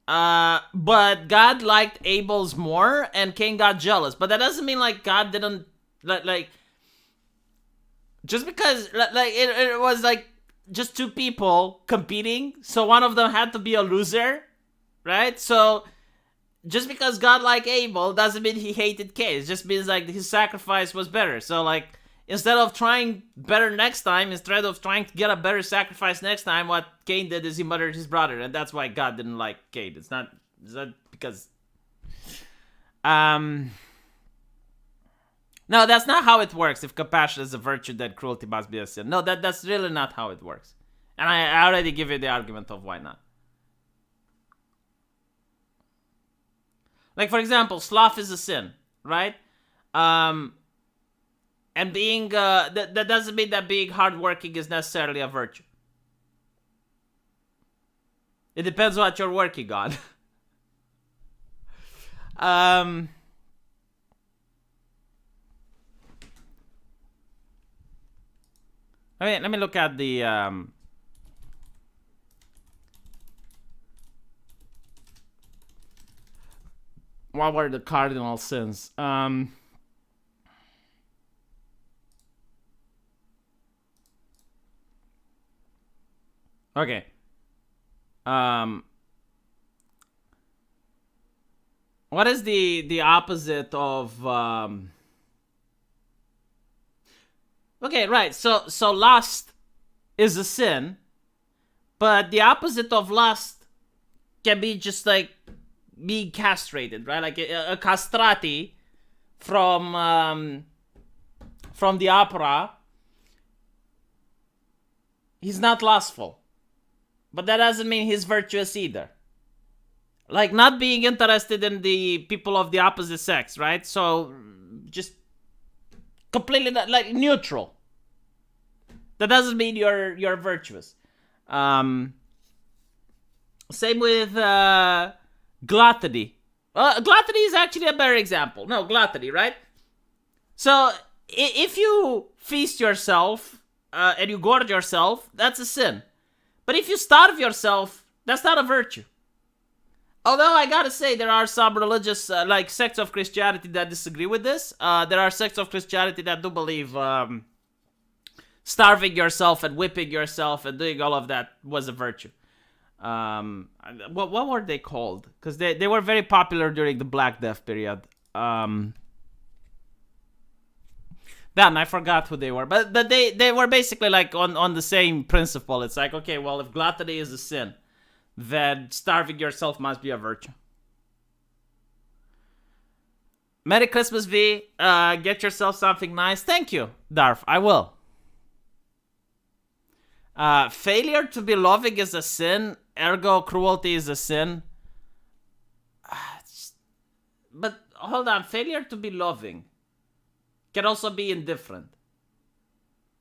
A: but God liked Abel's more, and Cain got jealous. But that doesn't mean, like, God didn't, like, just because, like, it was, like, just two people competing, so one of them had to be a loser, right? So, just because God liked Abel doesn't mean he hated Cain. It just means, like, his sacrifice was better. So, like, instead of trying better next time, instead of trying to get a better sacrifice next time, what Cain did is he murdered his brother. And that's why God didn't like Cain. It's not because... No, that's not how it works. If compassion is a virtue, then cruelty must be a sin. No, that's really not how it works. And I already give you the argument of why not. Like, for example, sloth is a sin, right? And being, that doesn't mean that being hardworking is necessarily a virtue. It depends on what you're working on. Let me look at the, what were the cardinal sins? Okay. What is the opposite of Okay, right. So lust is a sin, but the opposite of lust can be just like being castrated, right? Like a castrati from the opera. He's not lustful, but that doesn't mean he's virtuous either. Like, not being interested in the people of the opposite sex, right? So just completely like neutral. That doesn't mean you're virtuous. Same with Gluttony. Gluttony is actually a better example. No, gluttony, right? So, if you feast yourself and you gorge yourself, that's a sin. But if you starve yourself, that's not a virtue. Although I gotta say, there are some religious, like sects of Christianity that disagree with this. There are sects of Christianity that do believe starving yourself and whipping yourself and doing all of that was a virtue. What were they called? Because they were very popular during the Black Death period. Damn, I forgot who they were. But they were basically like on the same principle. It's like, okay, well, if gluttony is a sin, then starving yourself must be a virtue. Merry Christmas, V. Get yourself something nice. Thank you, Darth. I will. Failure to be loving is a sin. Ergo, cruelty is a sin. But hold on. Failure to be loving can also be indifferent.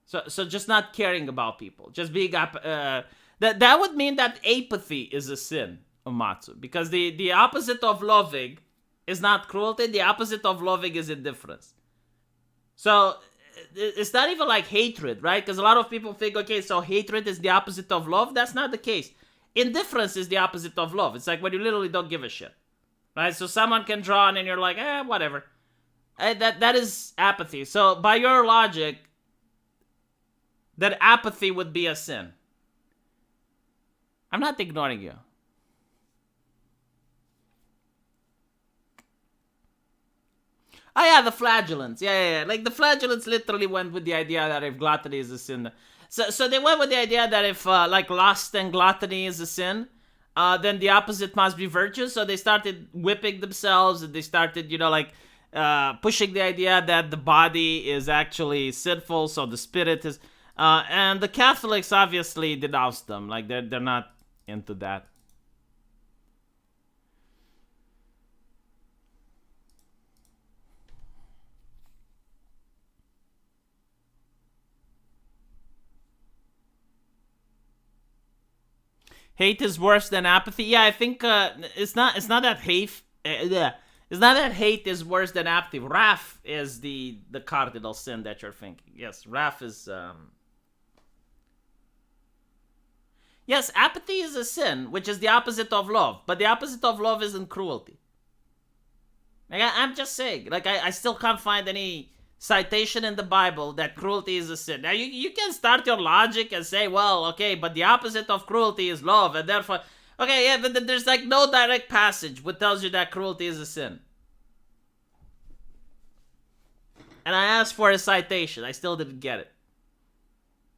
A: So just not caring about people. Just being that would mean that apathy is a sin, Umatsu. Because the opposite of loving is not cruelty. The opposite of loving is indifference. So it's not even like hatred, right? Because a lot of people think, okay, so hatred is the opposite of love. That's not the case. Indifference is the opposite of love. It's like when you literally don't give a shit, right? So someone can draw and you're like, whatever. That is apathy. So by your logic, that apathy would be a sin. I'm not ignoring you. Oh yeah, the flagellants. Yeah. Like the flagellants literally went with the idea that if gluttony is a sin. So they went with the idea that if like lust and gluttony is a sin, then the opposite must be virtue. So they started whipping themselves and they started, pushing the idea that the body is actually sinful, so the spirit is. And the Catholics obviously denounced them. Like they're not into that. Hate is worse than apathy. Yeah, I think it's not that hate. It's not that hate is worse than apathy. Wrath is the cardinal sin that you're thinking. Yes, wrath is. Yes, apathy is a sin, which is the opposite of love. But the opposite of love isn't cruelty. Like I'm just saying. Like I still can't find any citation in the Bible that cruelty is a sin. Now you can start your logic and say, well, okay, but the opposite of cruelty is love, and therefore, okay, yeah, but there's like no direct passage which tells you that cruelty is a sin. And I asked for a citation. I still didn't get it.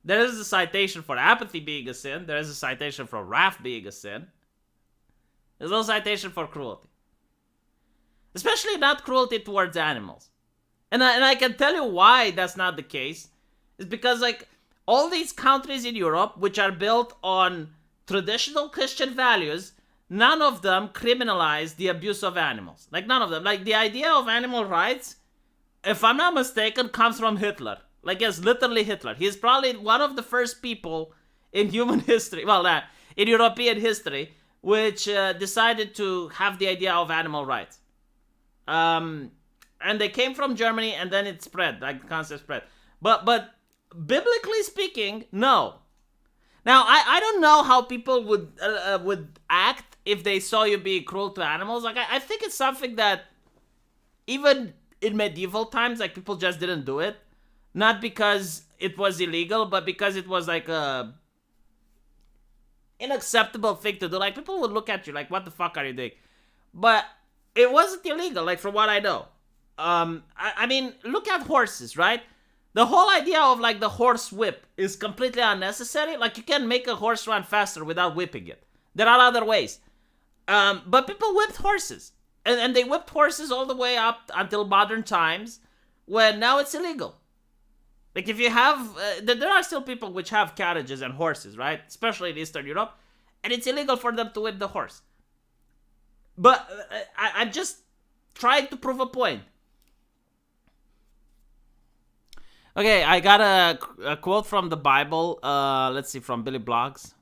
A: There is a citation for apathy being a sin. There is a citation for wrath being a sin. There's no citation for cruelty. Especially not cruelty towards animals. And I can tell you why that's not the case. It's because like all these countries in Europe which are built on traditional Christian values, none of them criminalize the abuse of animals. Like none of them. Like the idea of animal rights, if I'm not mistaken, comes from Hitler. Like yes, literally Hitler. He's probably one of the first people in human history, in European history, which decided to have the idea of animal rights. And they came from Germany, and then it spread, like the concept spread. But biblically speaking, no. Now I don't know how people would act if they saw you being cruel to animals. Like I think it's something that even in medieval times, like people just didn't do it, not because it was illegal, but because it was like a unacceptable thing to do. Like people would look at you like, "What the fuck are you doing?" But it wasn't illegal, like from what I know. I mean, look at horses, right? The whole idea of like the horse whip is completely unnecessary. Like you can make a horse run faster without whipping it. There are other ways. But people whipped horses. And they whipped horses all the way up until modern times when now it's illegal. Like if you have, there are still people which have carriages and horses, right? Especially in Eastern Europe. And it's illegal for them to whip the horse. But I'm just trying to prove a point. Okay, I got a quote from the Bible. Let's see, from Billy Blogs.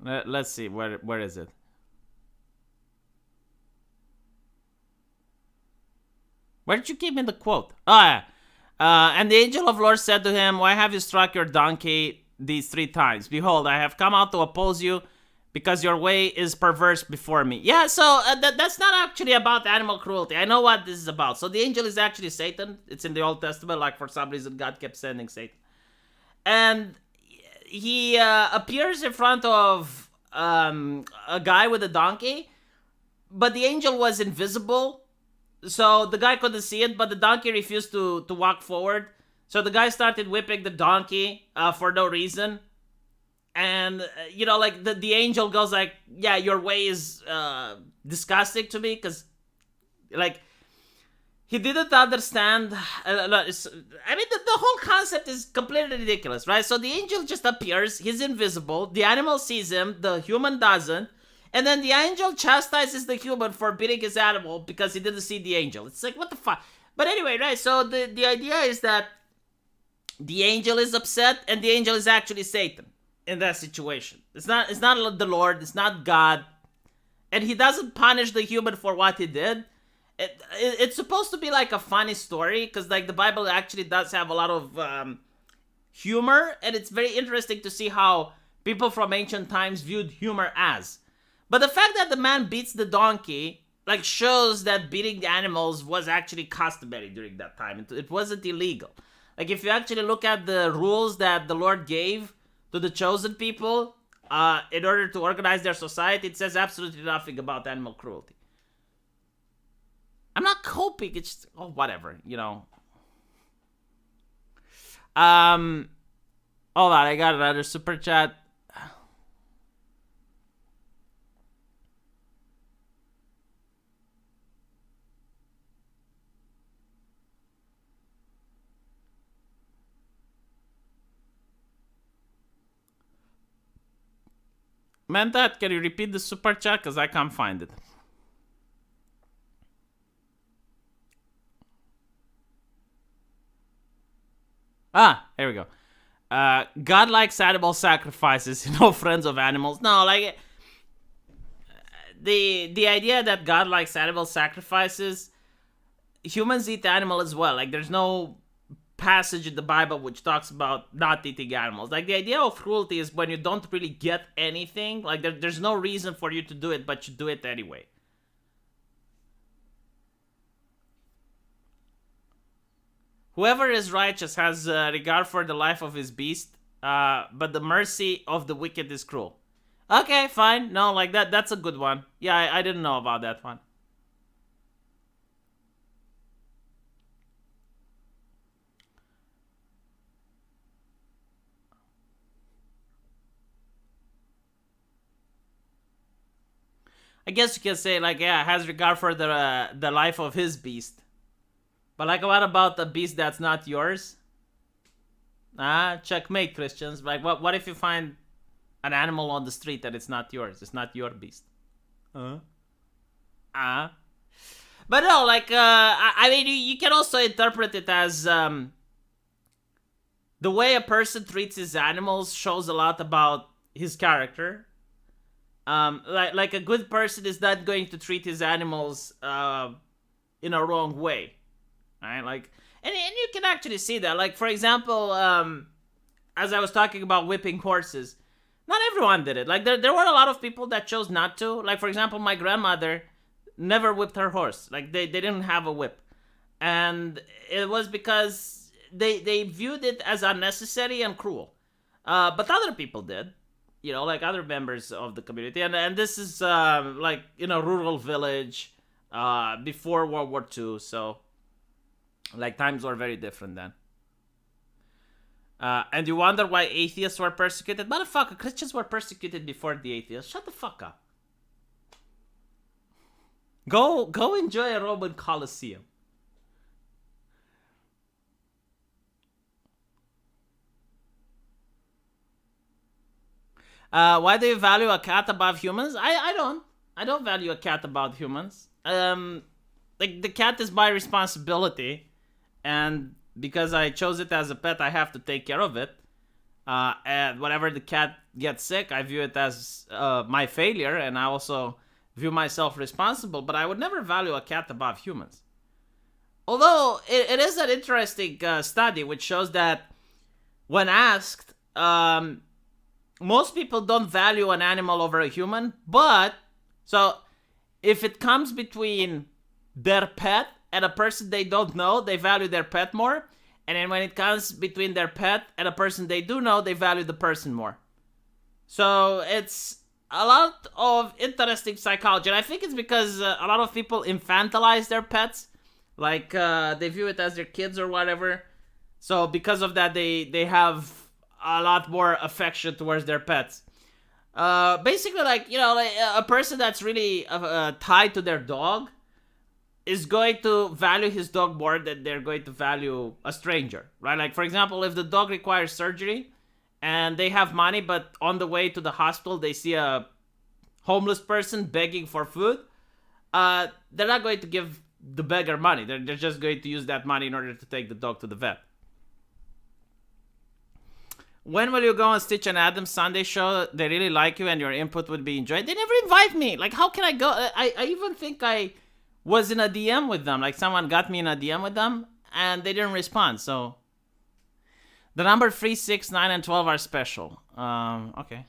A: Let's see, where is it? Where did you give me the quote? Oh, yeah. And the angel of the Lord said to him, why have you struck your donkey these 3 times? Behold, I have come out to oppose you, because your way is perverse before me. Yeah, so that's not actually about animal cruelty. I know what this is about. So the angel is actually Satan. It's in the Old Testament. Like, for some reason, God kept sending Satan. And he appears in front of a guy with a donkey, but the angel was invisible. So the guy couldn't see it, but the donkey refused to walk forward. So the guy started whipping the donkey for no reason. And, like, the angel goes like, yeah, your way is disgusting to me, because, like, he didn't understand. The whole concept is completely ridiculous, right? So the angel just appears, he's invisible, the animal sees him, the human doesn't, and then the angel chastises the human for beating his animal because he didn't see the angel. It's like, what the fuck? But anyway, right, so the idea is that the angel is upset, and the angel is actually Satan. In that situation, it's not the Lord, it's not God, and he doesn't punish the human for what he did. It's supposed to be like a funny story, because like the Bible actually does have a lot of humor, and it's very interesting to see how people from ancient times viewed humor as. But the fact that the man beats the donkey like shows that beating the animals was actually customary during that time. It wasn't illegal. Like, if you actually look at the rules that the Lord gave to the chosen people, in order to organize their society, it says absolutely nothing about animal cruelty. I'm not coping, it's just, whatever, Hold on, I got another super chat. Mandat, can you repeat the super chat? Because I can't find it. Here we go. God likes animal sacrifices, friends of animals. No, like, the idea that God likes animal sacrifices, humans eat animal as well. Like, there's no passage in the Bible which talks about not eating animals. Like, the idea of cruelty is when you don't really get anything. Like, there's no reason for you to do it, but you do it anyway. Whoever is righteous has regard for the life of his beast, but the mercy of the wicked is cruel. Okay, fine. No, like, that's a good one. Yeah, I didn't know about that one. I guess you can say, like, yeah, has regard for the life of his beast. But, like, what about the beast that's not yours? Checkmate, Christians. Like, what if you find an animal on the street that it's not yours? It's not your beast. But no, like, I mean, you can also interpret it as, the way a person treats his animals shows a lot about his character. Like a good person is not going to treat his animals in a wrong way, right? Like, and you can actually see that. Like, for example, as I was talking about whipping horses, not everyone did it. Like, there were a lot of people that chose not to. Like, for example, my grandmother never whipped her horse. Like, they didn't have a whip, and it was because they viewed it as unnecessary and cruel. But other people did. Like other members of the community. And this is, like, in a rural village before World War II. So, like, times were very different then. And you wonder why atheists were persecuted? Motherfucker, Christians were persecuted before the atheists. Shut the fuck up. Go enjoy a Roman Colosseum. Why do you value a cat above humans? I don't. I don't value a cat above humans. Like, the cat is my responsibility, and because I chose it as a pet, I have to take care of it. And whenever the cat gets sick, I view it as my failure, and I also view myself responsible. But I would never value a cat above humans. Although it is an interesting study which shows that when asked, most people don't value an animal over a human. But so if it comes between their pet and a person they don't know, they value their pet more. And then when it comes between their pet and a person they do know, they value the person more. So it's a lot of interesting psychology. And I think it's because a lot of people infantilize their pets. Like they view it as their kids or whatever. So because of that, they have a lot more affection towards their pets. Basically, like, you know, like a person that's really tied to their dog is going to value his dog more than they're going to value a stranger, right? Like, for example, if the dog requires surgery and they have money, but on the way to the hospital, they see a homeless person begging for food, they're not going to give the beggar money. They're just going to use that money in order to take the dog to the vet. When will you go on Stitch and Adam's Sunday show? They really like you and your input would be enjoyed. They never invite me. Like, how can I go? I even think I was in a DM with them. Like, someone got me in a DM with them and they didn't respond. So the number 3, 6, 9, and 12 are special. Okay.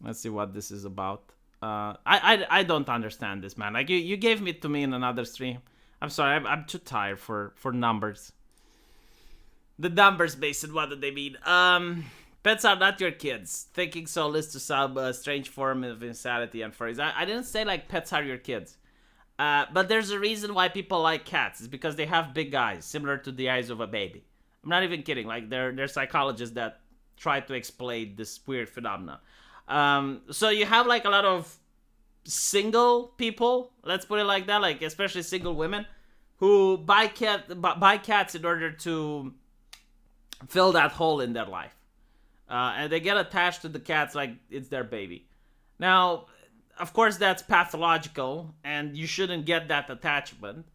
A: Let's see what this is about. I don't understand this, man. Like, you gave it to me in another stream. I'm sorry, I'm too tired for numbers. The numbers based on what do they mean? Pets are not your kids. Thinking so leads to some strange form of insanity and furries. I didn't say like pets are your kids. But there's a reason why people like cats. It's because they have big eyes, similar to the eyes of a baby. I'm not even kidding. Like, they're psychologists that try to explain this weird phenomena. So you have like a lot of single people, let's put it like that, like especially single women, who buy cats in order to fill that hole in their life. And they get attached to the cats like it's their baby. Now, of course, that's pathological, and you shouldn't get that attachment.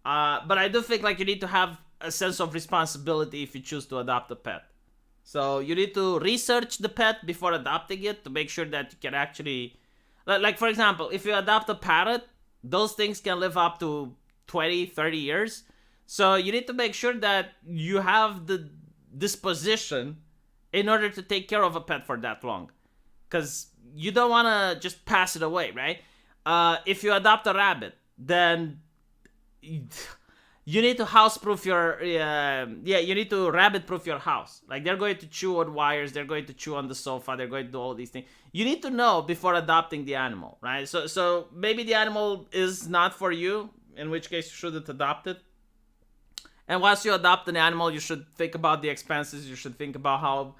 A: But I do think like you need to have a sense of responsibility if you choose to adopt a pet. So you need to research the pet before adopting it to make sure that you can actually... Like, for example, if you adopt a parrot, those things can live up to 20, 30 years. So you need to make sure that you have the disposition in order to take care of a pet for that long. Because you don't want to just pass it away, right? If you adopt a rabbit, then... you need to house-proof your... you need to rabbit-proof your house. Like, they're going to chew on wires, they're going to chew on the sofa, they're going to do all these things. You need to know before adopting the animal, right? So maybe the animal is not for you, in which case you shouldn't adopt it. And once you adopt an animal, you should think about the expenses, you should think about how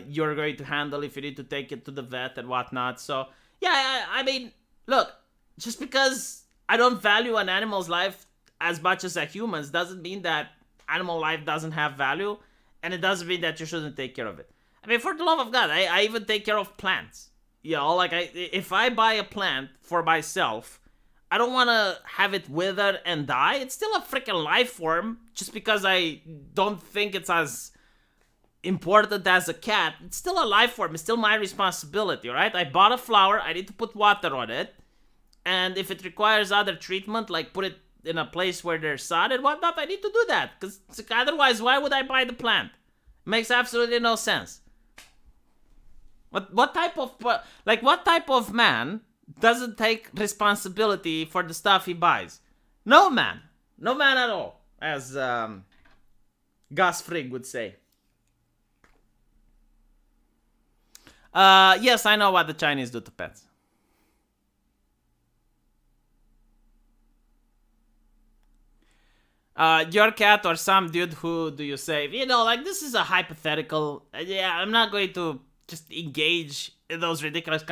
A: you're going to handle if you need to take it to the vet and whatnot. So, yeah, I mean, look, just because I don't value an animal's life as much as a human's doesn't mean that animal life doesn't have value, and it doesn't mean that you shouldn't take care of it. I mean, for the love of God, I even take care of plants. You know, like, if I buy a plant for myself, I don't want to have it wither and die. It's still a freaking life form. Just because I don't think it's as important as a cat, it's still a life form. It's still my responsibility, right? I bought a flower, I need to put water on it, and if it requires other treatment, like put it in a place where there's sun and whatnot, I need to do that. Because otherwise, why would I buy the plant? It makes absolutely no sense. What type of man doesn't take responsibility for the stuff he buys? No man at all, as Gus Frigg would say. Yes, I know what the Chinese do to pets. Your cat or some dude who do you save? You know, like, this is a hypothetical. Yeah, I'm not going to just engage in those ridiculous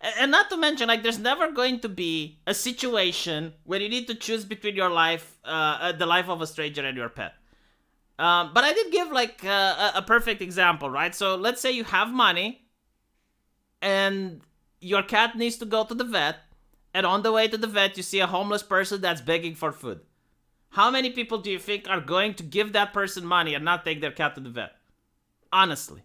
A: and not to mention, like, there's never going to be a situation where you need to choose between your life, the life of a stranger and your pet. But I did give, like, a perfect example, right? So let's say you have money and your cat needs to go to the vet, and on the way to the vet, you see a homeless person that's begging for food. How many people do you think are going to give that person money and not take their cat to the vet? Honestly.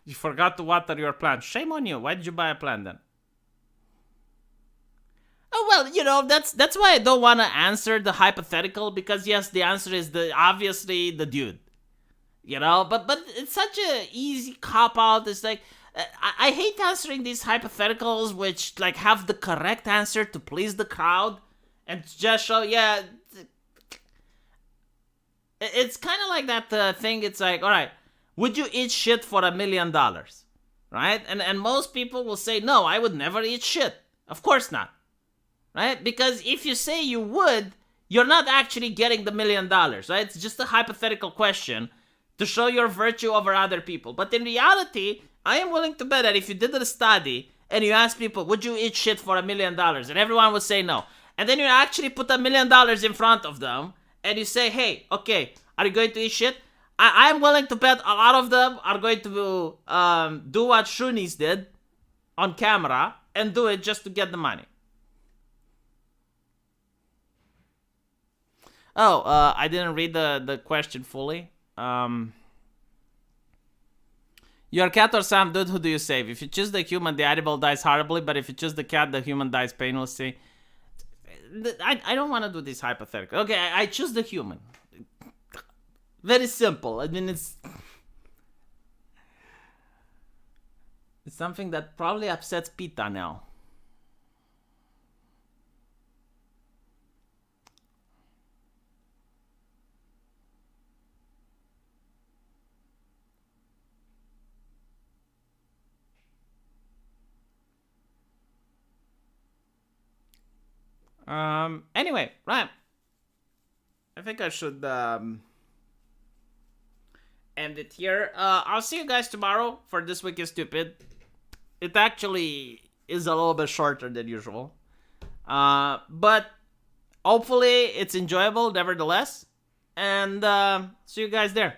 A: You forgot to water your plant. Shame on you. Why did you buy a plant then? Oh well, that's why I don't want to answer the hypothetical, because yes, the answer is obviously the dude. But it's such a easy cop out. It's like I hate answering these hypotheticals which like have the correct answer to please the crowd and just show it's kind of like that thing. It's like, all right, would you eat shit for $1 million? Right? And most people will say, no, I would never eat shit. Of course not. Right? Because if you say you would, you're not actually getting the $1 million, right? It's just a hypothetical question to show your virtue over other people. But in reality, I am willing to bet that if you did a study and you asked people, would you eat shit for $1 million? And everyone would say no. And then you actually put $1 million in front of them and you say, hey, okay, are you going to eat shit? I'm willing to bet a lot of them are going to do what Shuni's did on camera and do it just to get the money. Oh, I didn't read the question fully. Your cat or some dude, who do you save? If you choose the human, the animal dies horribly, but if you choose the cat, the human dies painlessly. I don't want to do this hypothetical. Okay, I choose the human. Very simple. I mean, it's something that probably upsets Pita now. Anyway, right. I think I should end it here. I'll see you guys tomorrow for This Week is Stupid. It actually is a little bit shorter than usual. But hopefully it's enjoyable nevertheless. And see you guys there.